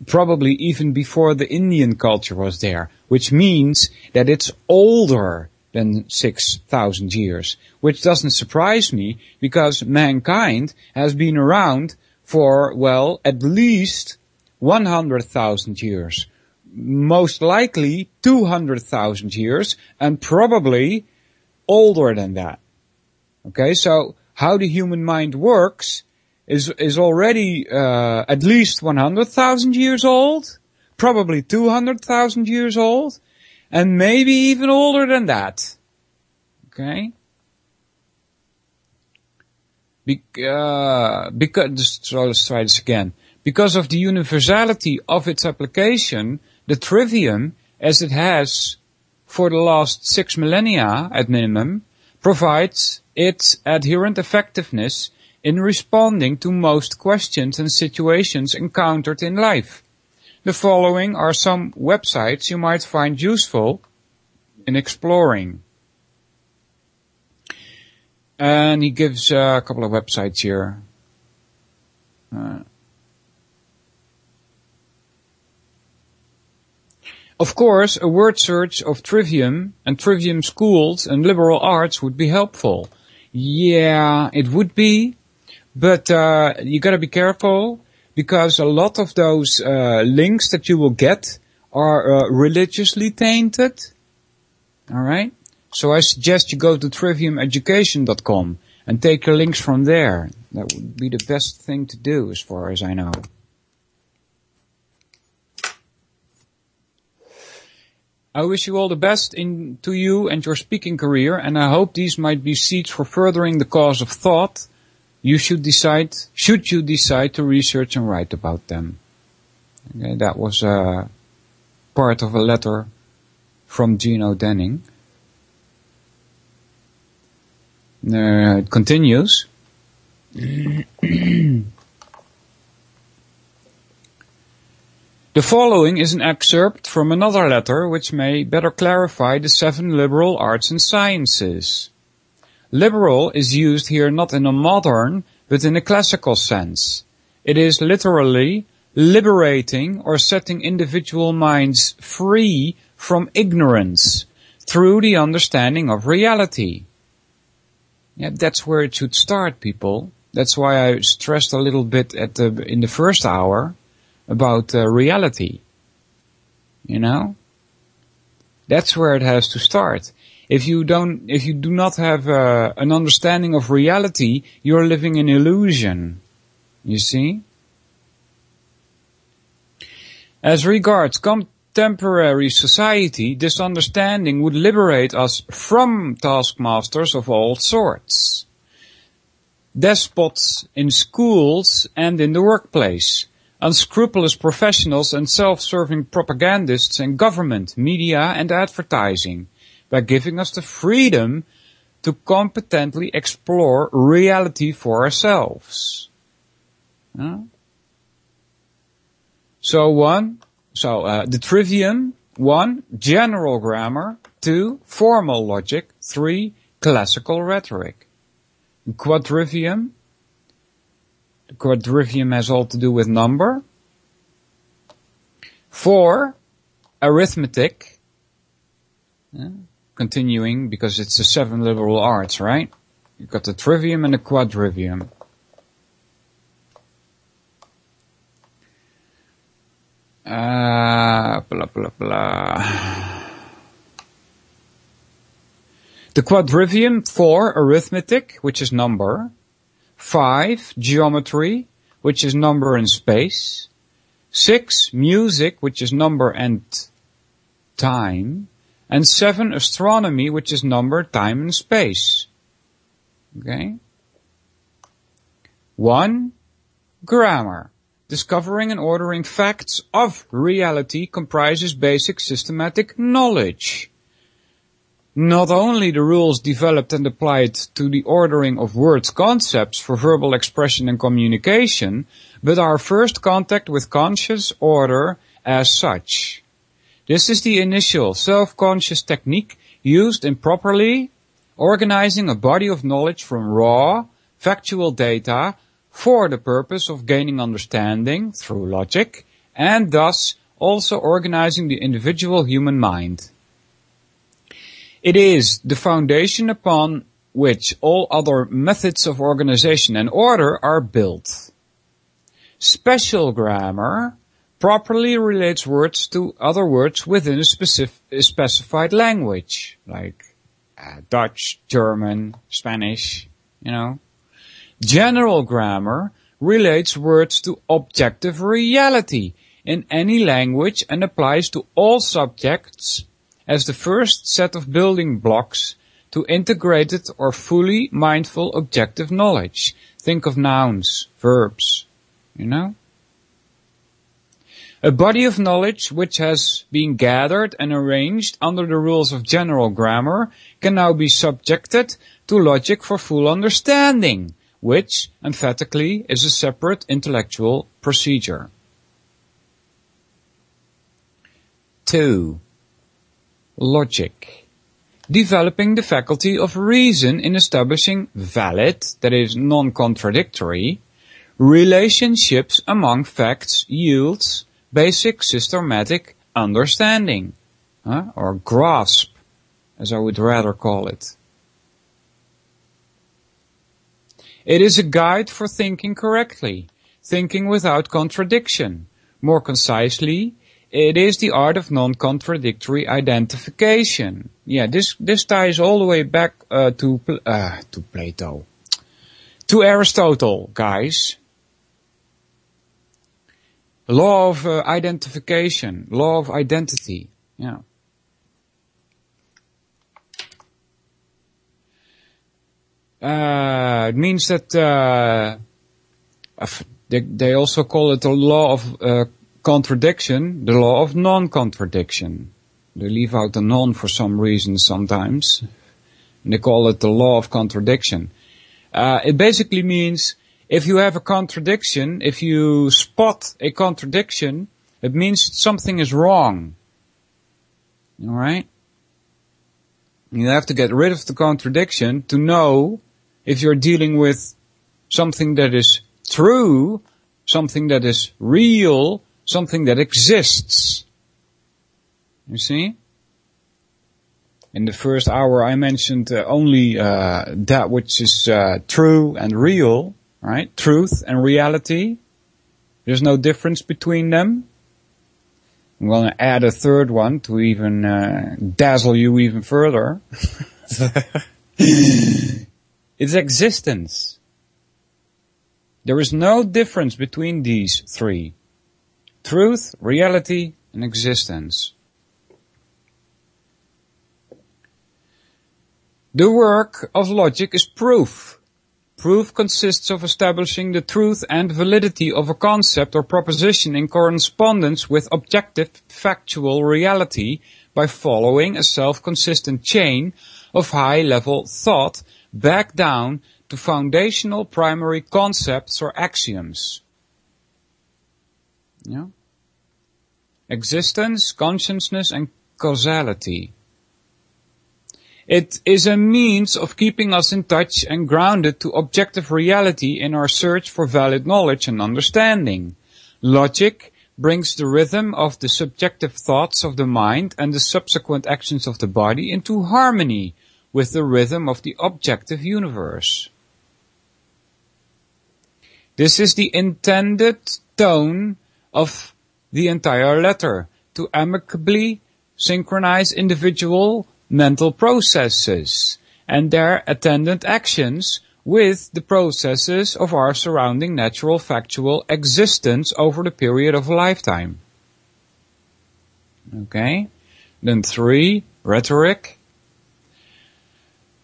probably even before the Indian culture was there, which means that it's older than 6,000 years, which doesn't surprise me because mankind has been around for, well, at least 100,000 years, most likely 200,000 years, and probably older than that. Okay, so how the human mind works is already at least 100,000 years old, probably 200,000 years old, and maybe even older than that. Okay? Because, so let's try this again. Because of the universality of its application, the trivium, as it has for the last 6 millennia at minimum, provides its adherent effectiveness in responding to most questions and situations encountered in life. The following are some websites you might find useful in exploring. And he gives a couple of websites here. Of course, a word search of trivium and trivium schools and liberal arts would be helpful. Yeah, it would be, but you gotta be careful because a lot of those links that you will get are religiously tainted. All right? So I suggest you go to triviumeducation.com and take your links from there. That would be the best thing to do as far as I know. I wish you all the best to you and your speaking career, and I hope these might be seeds for furthering the cause of thought. Should you decide to research and write about them. Okay, that was part of a letter from Gino Denning. It continues. The following is an excerpt from another letter which may better clarify the 7 liberal arts and sciences. Liberal is used here not in a modern, but in a classical sense. It is literally liberating or setting individual minds free from ignorance through the understanding of reality. Yeah, that's where it should start, people. That's why I stressed a little bit in the first hour about reality. You know? That's where it has to start. If you do not have an understanding of reality, you're living in illusion. You see? As regards contemporary society, this understanding would liberate us from taskmasters of all sorts. Despots in schools and in the workplace, unscrupulous professionals and self-serving propagandists in government, media and advertising, by giving us the freedom to competently explore reality for ourselves. The trivium, 1, general grammar, 2, formal logic, 3, classical rhetoric. Quadrivium, the quadrivium has all to do with number. 4, arithmetic, continuing because it's the 7 liberal arts, right? You've got the trivium and the quadrivium. Blah, blah, blah. The quadrivium, 4, arithmetic, which is number. 5, geometry, which is number and space. 6, music, which is number and time. And 7, astronomy, which is number, time and space. Okay? 1, grammar. Discovering and ordering facts of reality comprises basic systematic knowledge. Not only the rules developed and applied to the ordering of words concepts for verbal expression and communication, but our first contact with conscious order as such. This is the initial self-conscious technique used in properly organizing a body of knowledge from raw, factual data for the purpose of gaining understanding through logic, and thus also organizing the individual human mind. It is the foundation upon which all other methods of organization and order are built. Special grammar properly relates words to other words within a specified language, like Dutch, German, Spanish, General grammar relates words to objective reality in any language and applies to all subjects as the first set of building blocks to integrated or fully mindful objective knowledge. Think of nouns, verbs, A body of knowledge which has been gathered and arranged under the rules of general grammar can now be subjected to logic for full understanding, which, emphatically, is a separate intellectual procedure. 2. Logic. Developing the faculty of reason in establishing valid, that is non-contradictory, relationships among facts yields basic systematic understanding, or grasp, as I would rather call it. It is a guide for thinking correctly, thinking without contradiction. More concisely, it is the art of non-contradictory identification. Yeah, this ties all the way back to Plato, to Aristotle, guys. Law of identification, law of identity. Yeah. It means that they also call it the law of contradiction, the law of non-contradiction. They leave out the non for some reason sometimes. And they call it the law of contradiction. It basically means if you have a contradiction, if you spot a contradiction, it means something is wrong. Alright? You have to get rid of the contradiction to know if you're dealing with something that is true, something that is real, something that exists. You see? In the first hour I mentioned only that which is true and real, right? Truth and reality. There's no difference between them. I'm going to add a third one to even dazzle you even further. It's existence. There is no difference between these three. Truth, reality, and existence. The work of logic is proof. Proof consists of establishing the truth and validity of a concept or proposition in correspondence with objective factual reality by following a self-consistent chain of high-level thought back down to foundational primary concepts or axioms. Yeah? Existence, consciousness, and causality. It is a means of keeping us in touch and grounded to objective reality in our search for valid knowledge and understanding. Logic brings the rhythm of the subjective thoughts of the mind and the subsequent actions of the body into harmony with the rhythm of the objective universe. This is the intended tone of the entire letter, to amicably synchronize individual mental processes and their attendant actions with the processes of our surrounding natural factual existence over the period of a lifetime. Okay? Then 3, rhetoric.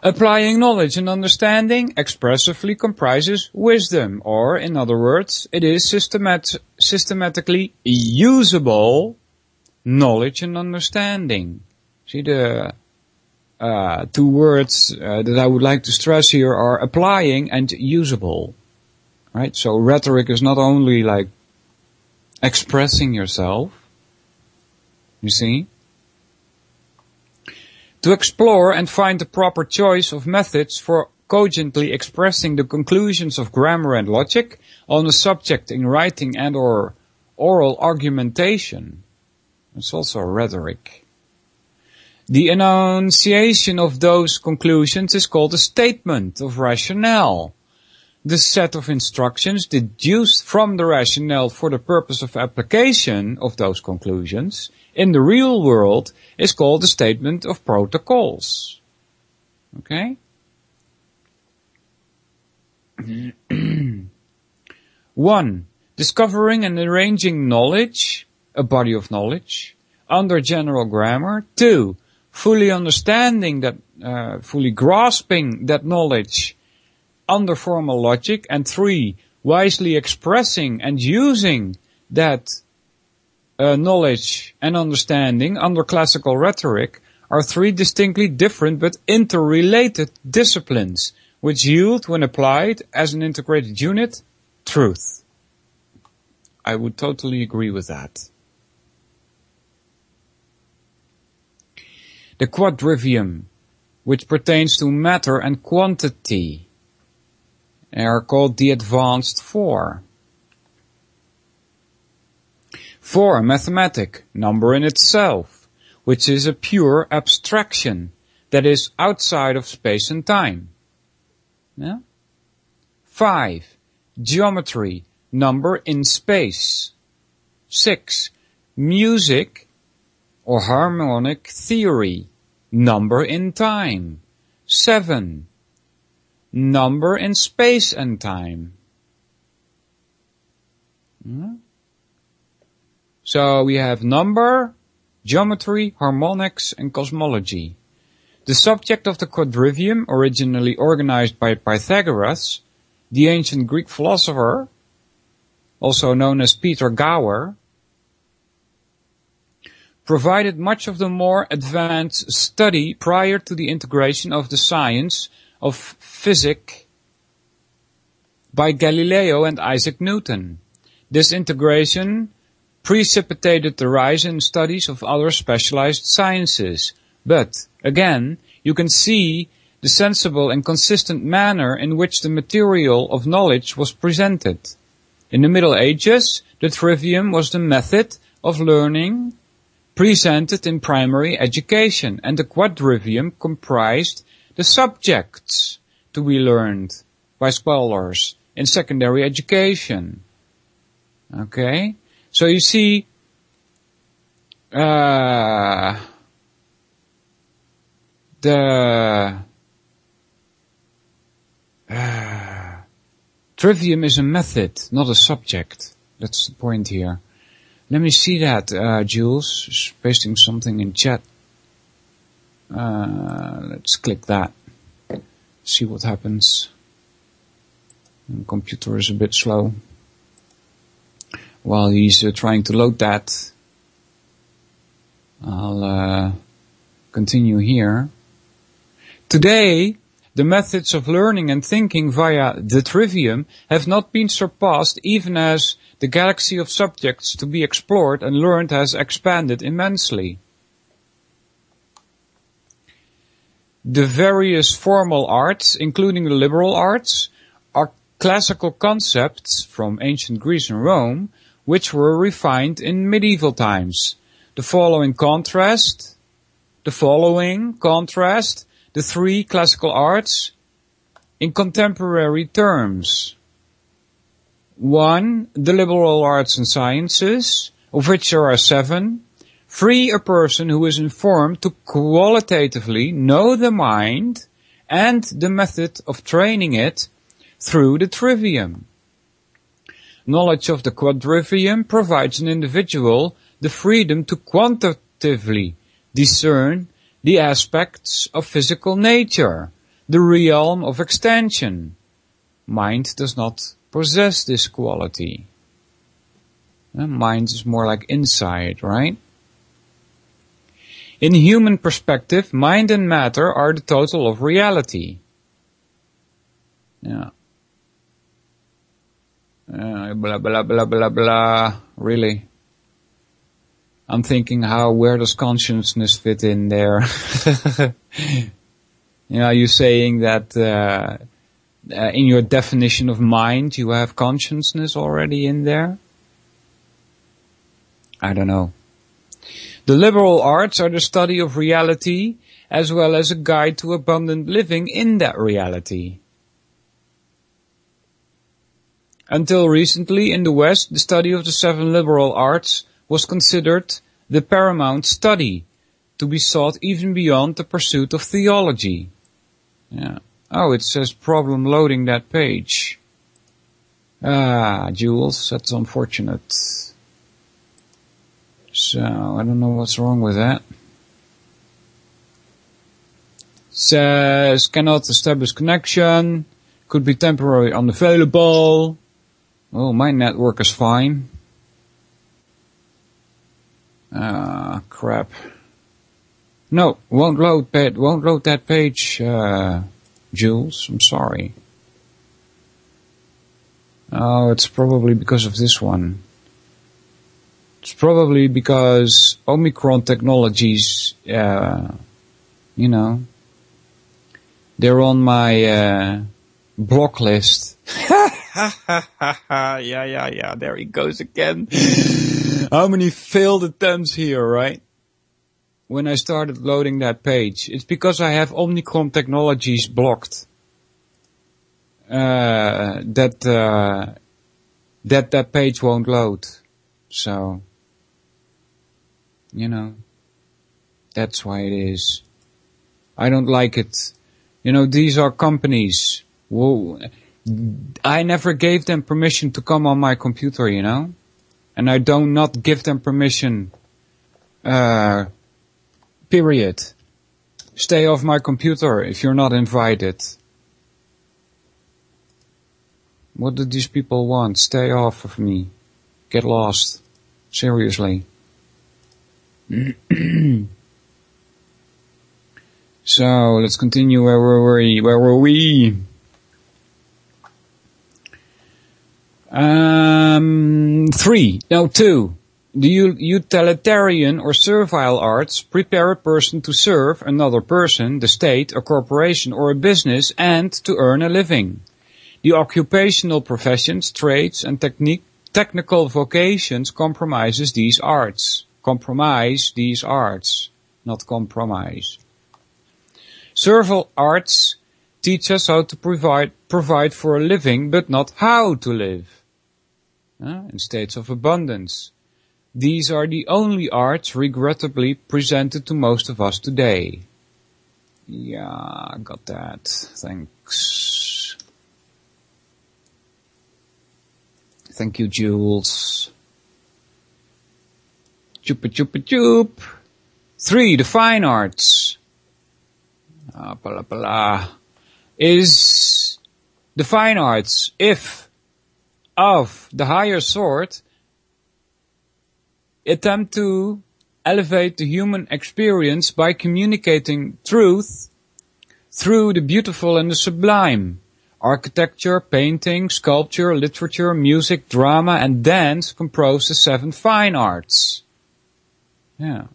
Applying knowledge and understanding expressively comprises wisdom, or in other words, it is systematically usable knowledge and understanding. See, the 2 words that I would like to stress here are applying and usable. Right? So rhetoric is not only like expressing yourself, you see. To explore and find the proper choice of methods for cogently expressing the conclusions of grammar and logic on a subject in writing and or oral argumentation. It's also rhetoric. The enunciation of those conclusions is called a statement of rationale. The set of instructions deduced from the rationale for the purpose of application of those conclusions in the real world is called a statement of protocols. Okay? 1. Discovering and arranging knowledge, a body of knowledge, under general grammar. 2. Fully understanding that, fully grasping that knowledge under formal logic. And 3. Wisely expressing and using that knowledge and understanding under classical rhetoric are 3 distinctly different but interrelated disciplines which yield, when applied as an integrated unit, truth. I would totally agree with that. The quadrivium, which pertains to matter and quantity, are called the advanced 4. 4, a mathematic, number in itself, which is a pure abstraction that is outside of space and time. Yeah? 5, geometry, number in space. 6, music or harmonic theory, number in time. 7, number in space and time. Yeah? So we have number, geometry, harmonics, and cosmology. The subject of the quadrivium, originally organized by Pythagoras, the ancient Greek philosopher, also known as Peter Gower, provided much of the more advanced study prior to the integration of the science of physics by Galileo and Isaac Newton. This integration precipitated the rise in studies of other specialized sciences. But, again, you can see the sensible and consistent manner in which the material of knowledge was presented. In the Middle Ages, the trivium was the method of learning presented in primary education, and the quadrivium comprised the subjects to be learned by scholars in secondary education. Okay? So you see, the trivium is a method, not a subject. That's the point here. Let me see that, Jules. Just pasting something in chat. Let's click that. See what happens. The computer is a bit slow. While he's trying to load that, I'll continue here. Today, the methods of learning and thinking via the trivium have not been surpassed, even as the galaxy of subjects to be explored and learned has expanded immensely. The various formal arts, including the liberal arts, are classical concepts from ancient Greece and Rome, which were refined in medieval times. The following contrast the three classical arts in contemporary terms. 1. The liberal arts and sciences, of which there are 7, free a person who is informed to qualitatively know the mind and the method of training it through the trivium. Knowledge of the quadrivium provides an individual the freedom to quantitatively discern the aspects of physical nature, the realm of extension. Mind does not possess this quality. Mind is more like insight, right? In human perspective, mind and matter are the total of reality. Yeah. Blah, blah, blah, blah, blah. Really? I'm thinking where does consciousness fit in there? You're saying that in your definition of mind you have consciousness already in there? I don't know. The liberal arts are the study of reality as well as a guide to abundant living in that reality. Until recently in the West, the study of the 7 liberal arts was considered the paramount study, to be sought even beyond the pursuit of theology. Yeah. Oh, it says problem loading that page. Jules, that's unfortunate. So, I don't know what's wrong with that. Says, cannot establish connection, could be temporarily unavailable. Oh, my network is fine. Crap. No, won't load that page, Jules. I'm sorry. Oh, it's probably because of this one. It's probably because Omicron technologies, they're on my block list. Yeah, there he goes again. How many failed attempts here, right? When I started loading that page. It's because I have Omicron technologies blocked. That page won't load. So, that's why it is. I don't like it. These are companies. Whoa. I never gave them permission to come on my computer, And I do not give them permission, period. Stay off my computer if you're not invited. What do these people want? Stay off of me. Get lost. Seriously. So, let's continue. Where were we? 2. The utilitarian or servile arts prepare a person to serve another person, the state, a corporation, or a business, and to earn a living. The occupational professions, trades, and technical vocations compromise these arts, not compromise. Servile arts teach us how to provide for a living, but not how to live. In states of abundance. These are the only arts regrettably presented to most of us today. Yeah, I got that. Thanks. Thank you, Jules. Chupa chupa chup. 3. The fine arts. Is the fine arts, if of the higher sort, attempt to elevate the human experience by communicating truth through the beautiful and the sublime. Architecture, painting, sculpture, literature, music, drama, and dance compose the 7 fine arts. Yeah.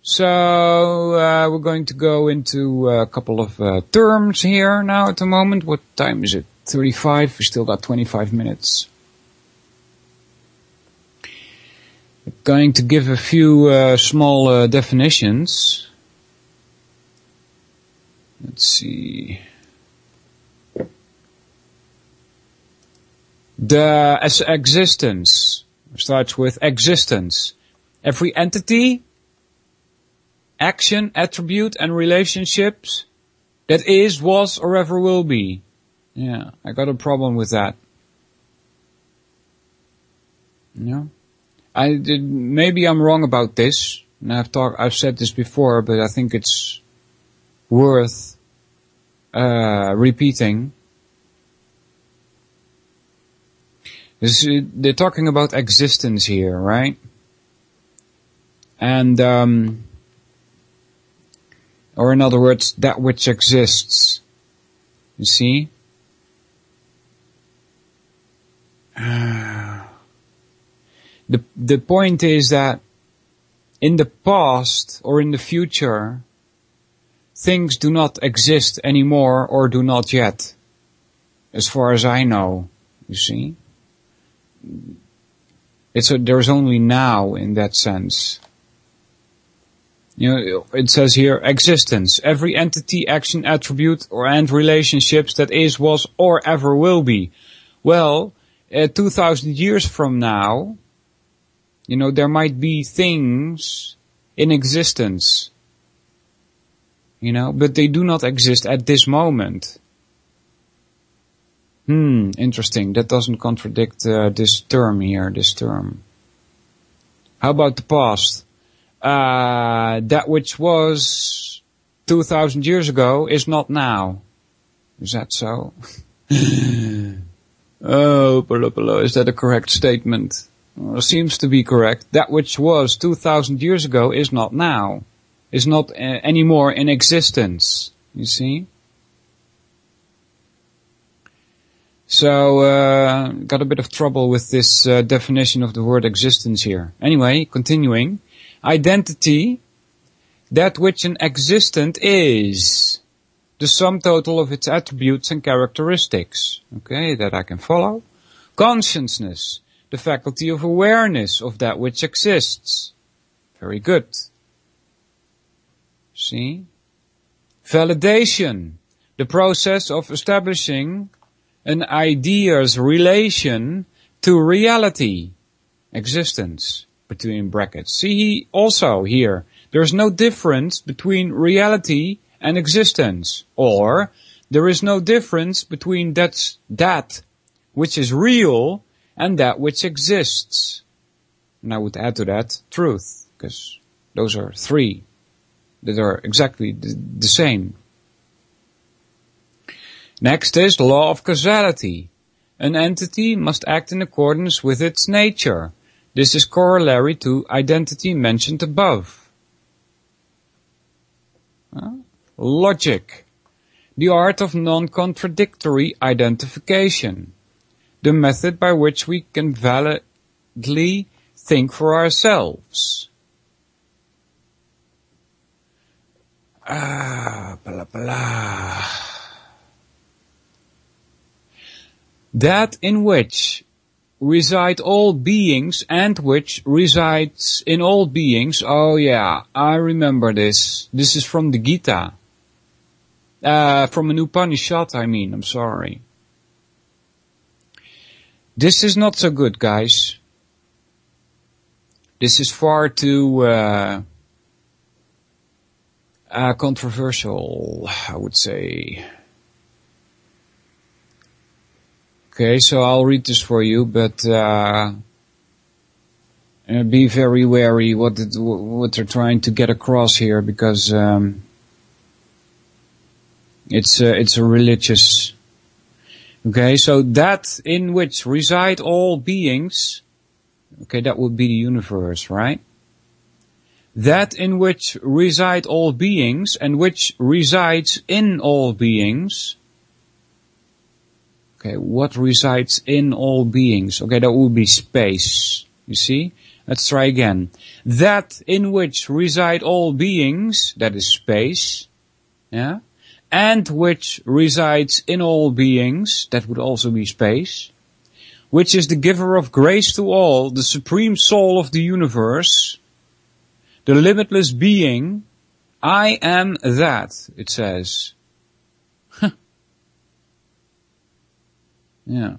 So, we're going to go into a couple of terms here now at the moment. What time is it? 35. We still got 25 minutes. I'm going to give a few small definitions. Let's see. The existence starts with existence. Every entity, action, attribute, and relationships that is, was, or ever will be. Yeah, I got a problem with that. Yeah. Maybe I'm wrong about this, and I've said this before, but I think it's worth repeating. They're talking about existence here, right? And or in other words, that which exists. You see? The point is that in the past or in the future, things do not exist anymore or do not yet, as far as I know. You see? There's only now in that sense. You know, it says here, existence, every entity, action, attribute, and relationships that is, was, or ever will be. Well, 2,000 years from now, you know, there might be things in existence, you know, but they do not exist at this moment. Interesting. That doesn't contradict this term here, this term. How about the past? That which was 2,000 years ago is not now. Is that so? Oh, is that a correct statement? Well, it seems to be correct. That which was 2,000 years ago is not now. Is not anymore in existence. You see? So, got a bit of trouble with this definition of the word existence here. Anyway, continuing. Identity, that which an existent is. The sum total of its attributes and characteristics. Okay, that I can follow. Consciousness, the faculty of awareness of that which exists. Very good. See? Validation, the process of establishing an idea's relation to reality. Existence, between brackets. See also here, there's no difference between reality and existence. Or, there is no difference between that which is real and that which exists. And I would add to that, truth, because those are 3 that are exactly the same. Next is the law of causality. An entity must act in accordance with its nature. This is corollary to identity mentioned above. Logic. The art of non-contradictory identification. The method by which we can validly think for ourselves. That in which reside all beings and which resides in all beings. Oh yeah, I remember this. This is from the Gita. From an Upanishad, I'm sorry. This is not so good, guys. This is far too controversial, I would say. Okay, so I'll read this for you, but Be very wary what they're trying to get across here, because it's a religious. Okay, so that in which reside all beings. Okay, that would be the universe, right? That in which reside all beings, and which resides in all beings. Okay, what resides in all beings? Okay, that would be space. You see? Let's try again. That in which reside all beings, that is space, yeah, and which resides in all beings, that would also be space, which is the giver of grace to all, the supreme soul of the universe, the limitless being, I am that, it says. Yeah.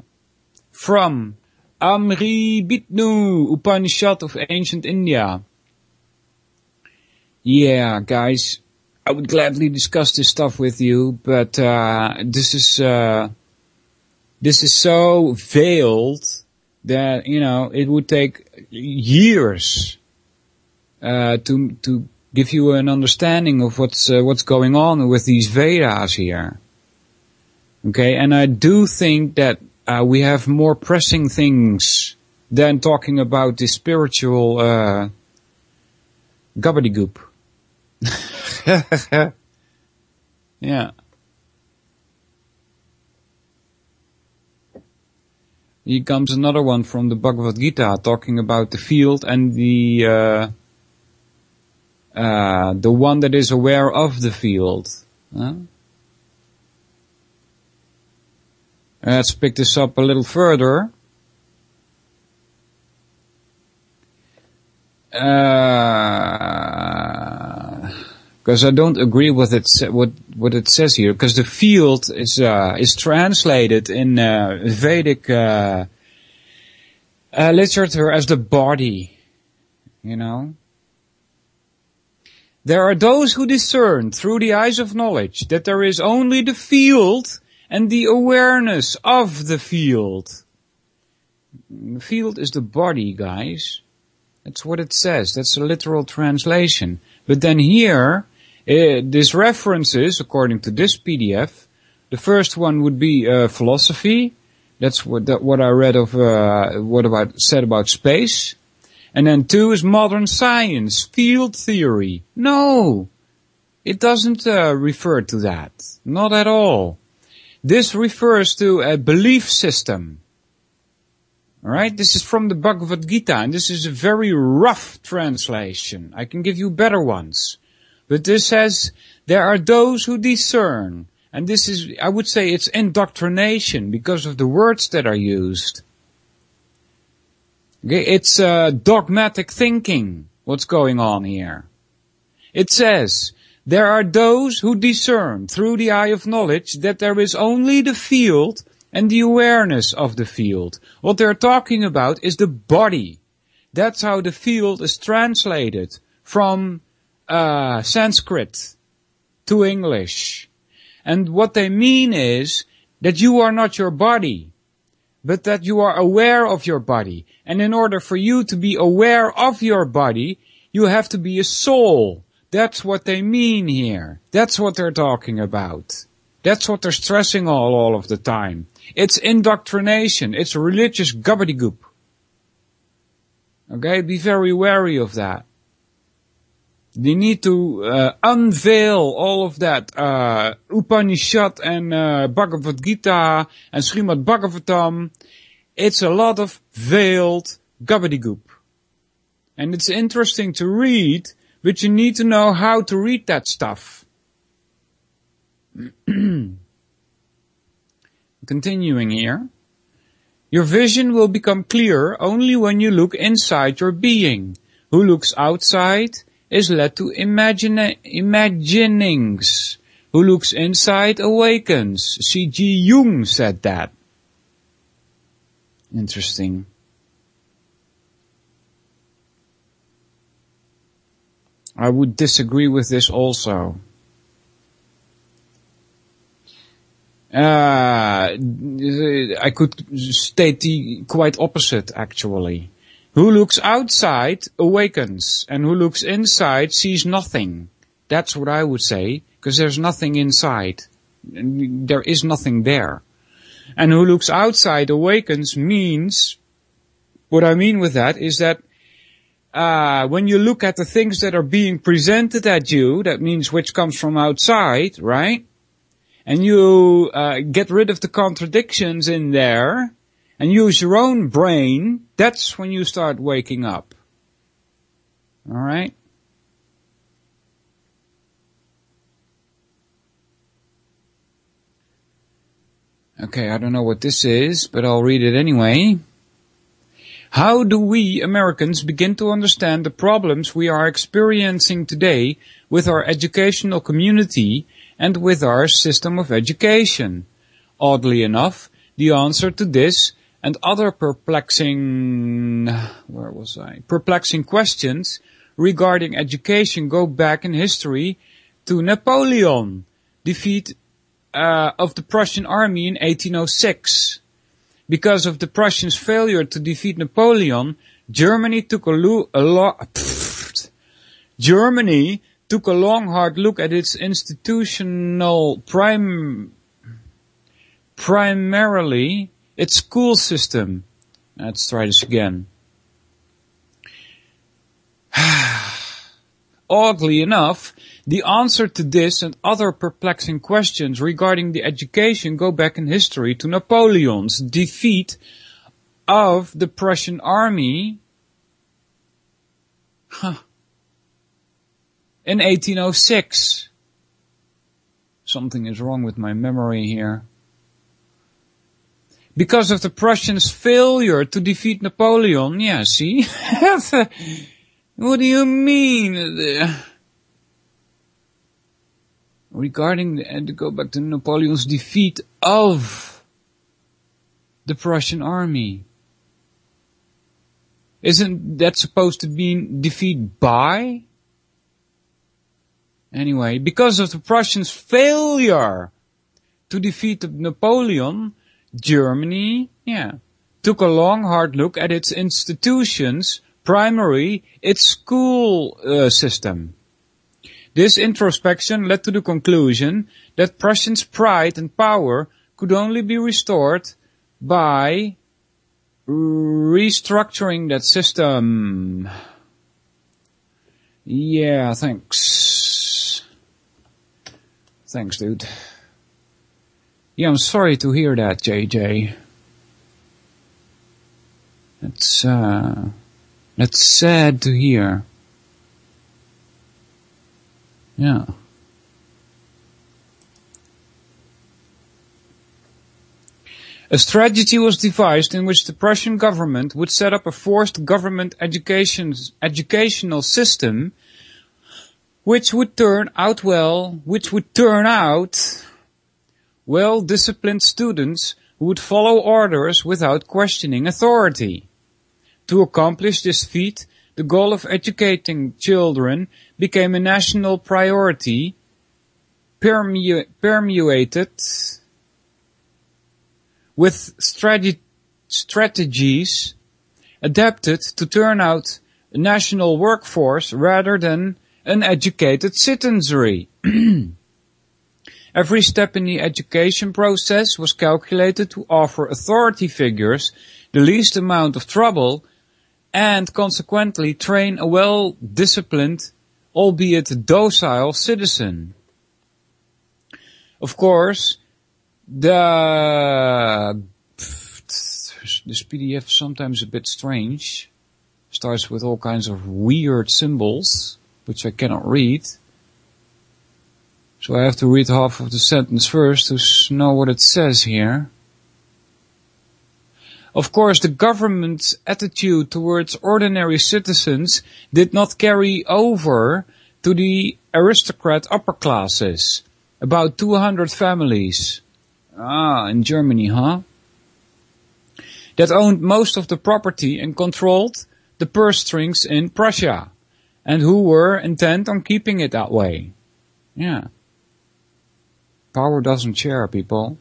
From Amribitnu, Upanishad of ancient India. Yeah, guys, I would gladly discuss this stuff with you, but this is so veiled that, you know, it would take years to give you an understanding of what's going on with these Vedas here. Okay, and I do think that we have more pressing things than talking about the spiritual gobbledygook. Yeah. Here comes another one from the Bhagavad Gita talking about the field and the one that is aware of the field. Huh? Let's pick this up a little further. Because I don't agree with what it says here. Because the field is translated in Vedic literature as the body. You know. There are those who discern through the eyes of knowledge that there is only the field and the awareness of the field. The field is the body, guys. That's what it says. That's a literal translation. But then here, this references, according to this PDF, the first one would be philosophy. That's what I read of said about space. And then 2 is modern science, field theory. No, it doesn't refer to that. Not at all. This refers to a belief system. Alright, this is from the Bhagavad Gita, and this is a very rough translation. I can give you better ones. But this says, there are those who discern. And this is, I would say it's indoctrination because of the words that are used. Okay, it's dogmatic thinking, what's going on here. It says, there are those who discern through the eye of knowledge that there is only the field and the awareness of the field. What they're talking about is the body. That's how the field is translated from Sanskrit to English. And what they mean is that you are not your body, but that you are aware of your body. And in order for you to be aware of your body, you have to be a soul. That's what they mean here. That's what they're talking about. That's what they're stressing all of the time. It's indoctrination. It's religious gobbledygook. Okay, be very wary of that. They need to unveil all of that Upanishad and Bhagavad Gita and Srimad Bhagavatam. It's a lot of veiled gobbledygook. And it's interesting to read, but you need to know how to read that stuff. Continuing here. Your vision will become clear only when you look inside your being. Who looks outside is led to imaginings. Who looks inside awakens. C.G. Jung said that. Interesting. I would disagree with this also. I could state the quite opposite, actually. Who looks outside awakens, and who looks inside sees nothing. That's what I would say, because there's nothing inside. There is nothing there. And who looks outside awakens means, what I mean with that is that when you look at the things that are being presented at you, that means which comes from outside, right? And you get rid of the contradictions in there, and use your own brain, that's when you start waking up. Alright? Okay, I don't know what this is, but I'll read it anyway. How do we Americans begin to understand the problems we are experiencing today with our educational community and with our system of education? Oddly enough, the answer to this and other perplexing questions regarding education go back in history to Napoleon, defeat of the Prussian army in 1806. Because of the Prussians' failure to defeat Napoleon, Germany took a long, hard look at its institutional primarily its school system. Let's try this again. Oddly enough, the answer to this and other perplexing questions regarding the education go back in history to Napoleon's defeat of the Prussian army in 1806. Something is wrong with my memory here. Because of the Prussians' failure to defeat Napoleon, yeah, see? What do you mean? Regarding, and to go back to Napoleon's defeat of the Prussian army. Isn't that supposed to be defeat by? Anyway, because of the Prussians' failure to defeat Napoleon, Germany, took a long, hard look at its institutions, primarily its school system. This introspection led to the conclusion that Prussians' pride and power could only be restored by restructuring that system. Yeah, thanks. Thanks, dude. Yeah, I'm sorry to hear that, JJ. That's sad to hear. Yeah. A strategy was devised in which the Prussian government would set up a forced government educational system which would turn out well-disciplined students who would follow orders without questioning authority. To accomplish this feat, the goal of educating children became a national priority, permeated with strategies adapted to turn out a national workforce rather than an educated citizenry. Every step in the education process was calculated to offer authority figures the least amount of trouble and consequently train a well-disciplined, albeit docile citizen. Of course, this PDF is sometimes a bit strange. Starts with all kinds of weird symbols, which I cannot read. So I have to read half of the sentence first to know what it says here. Of course, the government's attitude towards ordinary citizens did not carry over to the aristocrat upper classes. About 200 families. In Germany, that owned most of the property and controlled the purse strings in Prussia, and who were intent on keeping it that way. Yeah. Power doesn't share, people.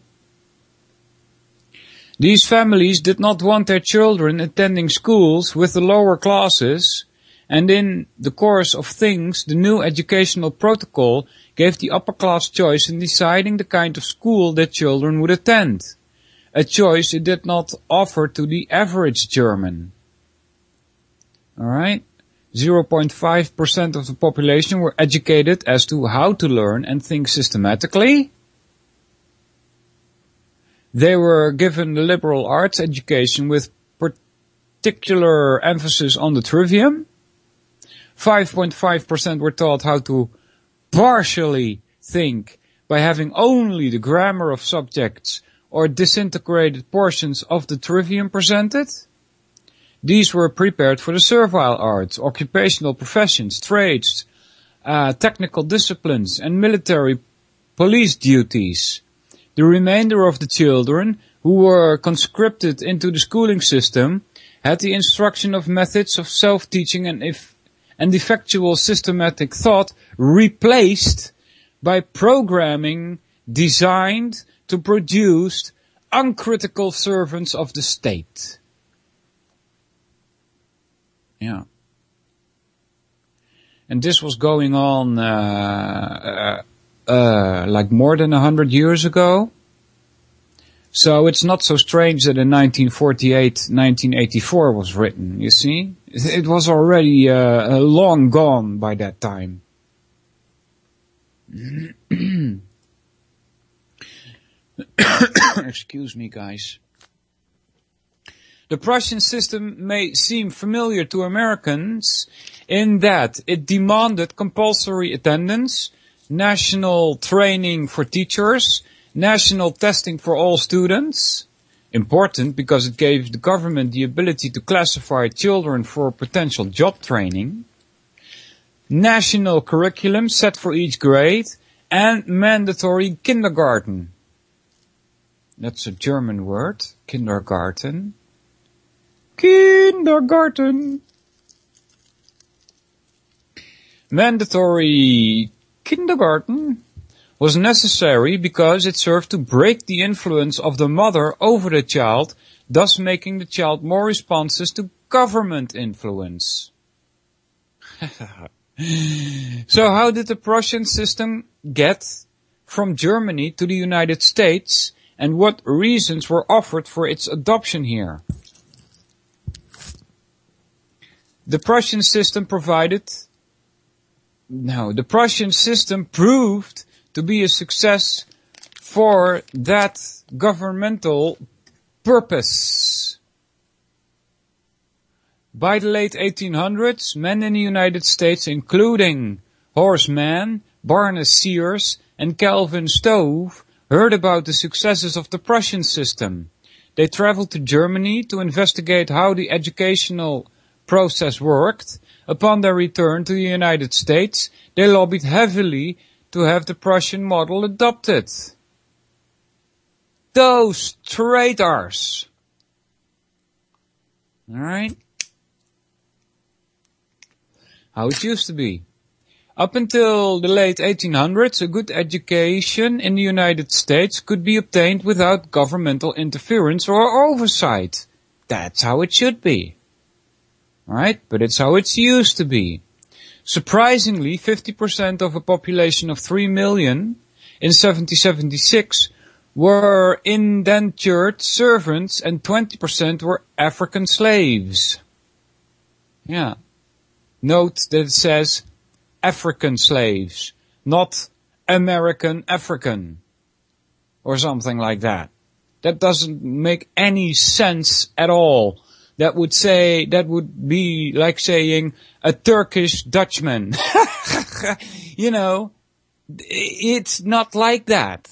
These families did not want their children attending schools with the lower classes, and in the course of things, the new educational protocol gave the upper class choice in deciding the kind of school that children would attend, a choice it did not offer to the average German. Alright? 0.5% of the population were educated as to how to learn and think systematically. They were given the liberal arts education with particular emphasis on the trivium. 5.5% were taught how to partially think by having only the grammar of subjects or disintegrated portions of the trivium presented. These were prepared for the servile arts, occupational professions, trades, technical disciplines, and military police duties. The remainder of the children, who were conscripted into the schooling system, had the instruction of methods of self-teaching and effectual systematic thought replaced by programming designed to produce uncritical servants of the state. Yeah. And this was going on like more than 100 years ago. So it's not so strange that in 1948, 1984 was written, you see? It was already long gone by that time. Excuse me, guys. The Prussian system may seem familiar to Americans in that it demanded compulsory attendance, national training for teachers, national testing for all students. Important because it gave the government the ability to classify children for potential job training. National curriculum set for each grade and mandatory kindergarten. That's a German word, kindergarten. Kindergarten. Mandatory kindergarten was necessary because it served to break the influence of the mother over the child, thus making the child more responsive to government influence. So how did the Prussian system get from Germany to the United States, and what reasons were offered for its adoption here? The Prussian system proved to be a success for that governmental purpose. By the late 1800s, men in the United States, including Horace Mann, Barnes Sears, and Calvin Stove, heard about the successes of the Prussian system. They traveled to Germany to investigate how the educational process worked. Upon their return to the United States, they lobbied heavily to have the Prussian model adopted. Those traitors! Alright? How it used to be. Up until the late 1800s, a good education in the United States could be obtained without governmental interference or oversight. That's how it should be. Alright? But it's how it used to be. Surprisingly, 50% of a population of 3 million in 1776 were indentured servants and 20% were African slaves. Yeah. Note that it says African slaves, not American African, or something like that. That doesn't make any sense at all. That would be like saying a Turkish Dutchman. You know, it's not like that.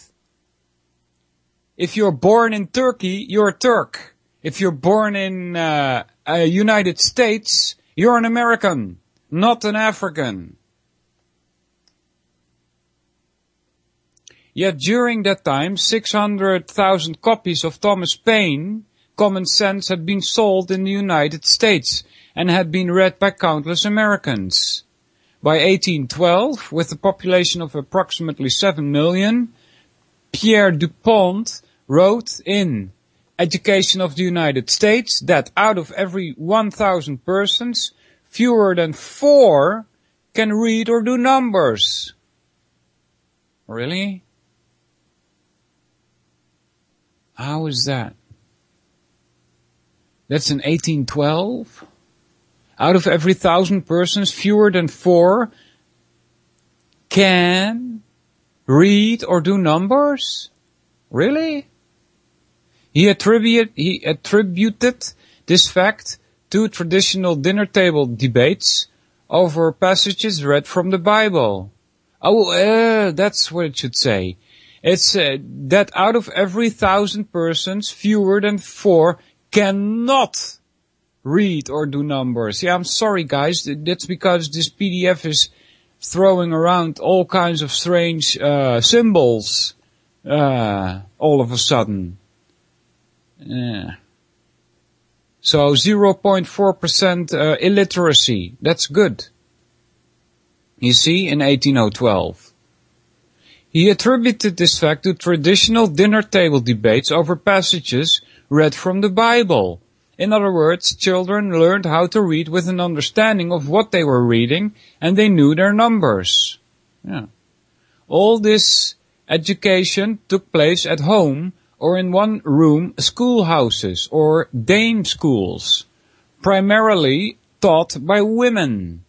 If you're born in Turkey, you're a Turk. If you're born in United States, you're an American, not an African. Yet during that time, 600,000 copies of Thomas Paine, Common Sense, had been sold in the United States and had been read by countless Americans. By 1812, with a population of approximately 7 million, Pierre Dupont wrote in education of the United States that out of every 1,000 persons, fewer than 4 can read or do numbers. Really? How is that? That's in 1812? Out of every 1,000 persons, fewer than 4 can read or do numbers? Really? He attributed this fact to traditional dinner table debates over passages read from the Bible. That's what it should say. It's that out of every 1,000 persons, fewer than 4 cannot read or do numbers. Yeah, I'm sorry guys, that's because this PDF is throwing around all kinds of strange symbols all of a sudden. So 0.4% illiteracy, that's good. You see, in 1812. He attributed this fact to traditional dinner table debates over passages read from the Bible. In other words, children learned how to read with an understanding of what they were reading, and they knew their numbers. Yeah. All this education took place at home or in one-room schoolhouses or dame schools, primarily taught by women.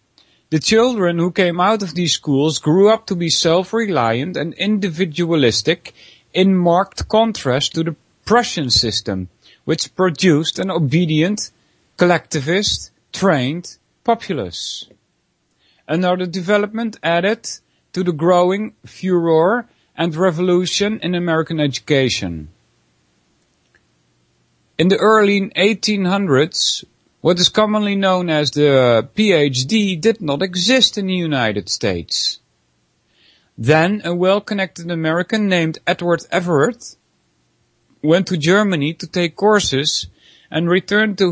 The children who came out of these schools grew up to be self-reliant and individualistic, in marked contrast to the Prussian system, which produced an obedient, collectivist, trained populace. Another development added to the growing furor and revolution in American education. In the early 1800s, what is commonly known as the PhD did not exist in the United States. Then a well-connected American named Edward Everett went to Germany to take courses and returned to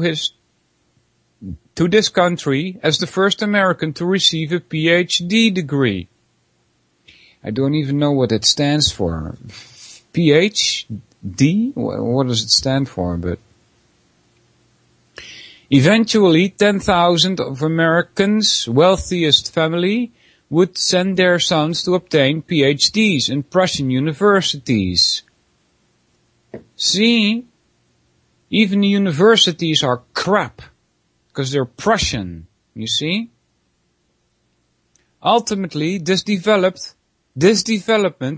this country as the first American to receive a PhD degree. I don't even know what it stands for. PhD? What does it stand for? But eventually 10,000 of Americans' wealthiest family would send their sons to obtain PhDs in Prussian universities. See, even the universities are crap, because they're Prussian, you see? Ultimately, this development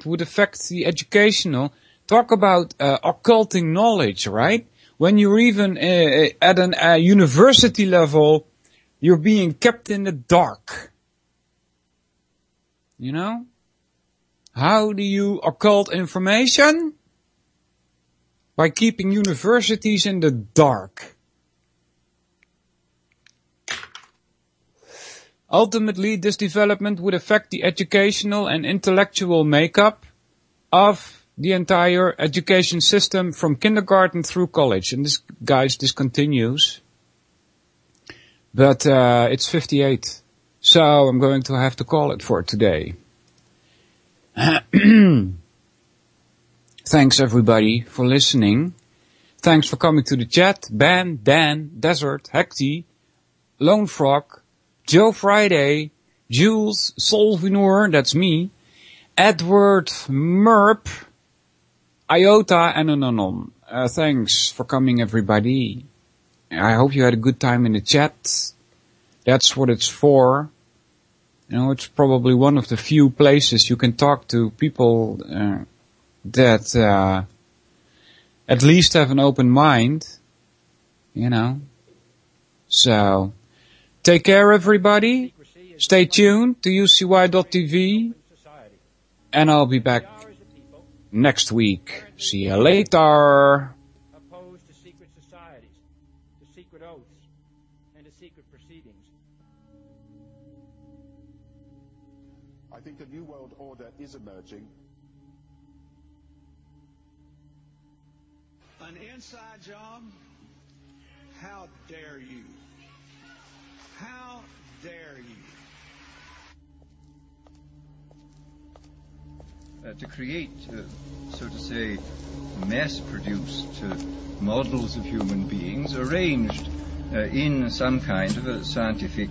would affect the educational, talk about occulting knowledge, right? When you're even at a university level, you're being kept in the dark. You know? How do you occult information? By keeping universities in the dark. Ultimately, this development would affect the educational and intellectual makeup of the entire education system from kindergarten through college. And this continues. But it's 58. So I'm going to have to call it for today. Thanks everybody for listening. Thanks for coming to the chat. Ben, Dan, Desert, Hecty, Lone Frog, Joe Friday, Jules, Solvinur, that's me, Edward, Merp, Iota, and Anon. Thanks for coming everybody. I hope you had a good time in the chat. That's what it's for. You know, it's probably one of the few places you can talk to people that at least have an open mind, you know. So, take care everybody, stay tuned to UCY.tv, and I'll be back next week. See you later. Opposed to secret societies, to secret oaths, and to secret proceedings. I think a new world order is emerging. An inside job? How dare you? How dare you? to create, so to say, mass-produced models of human beings arranged in some kind of a scientific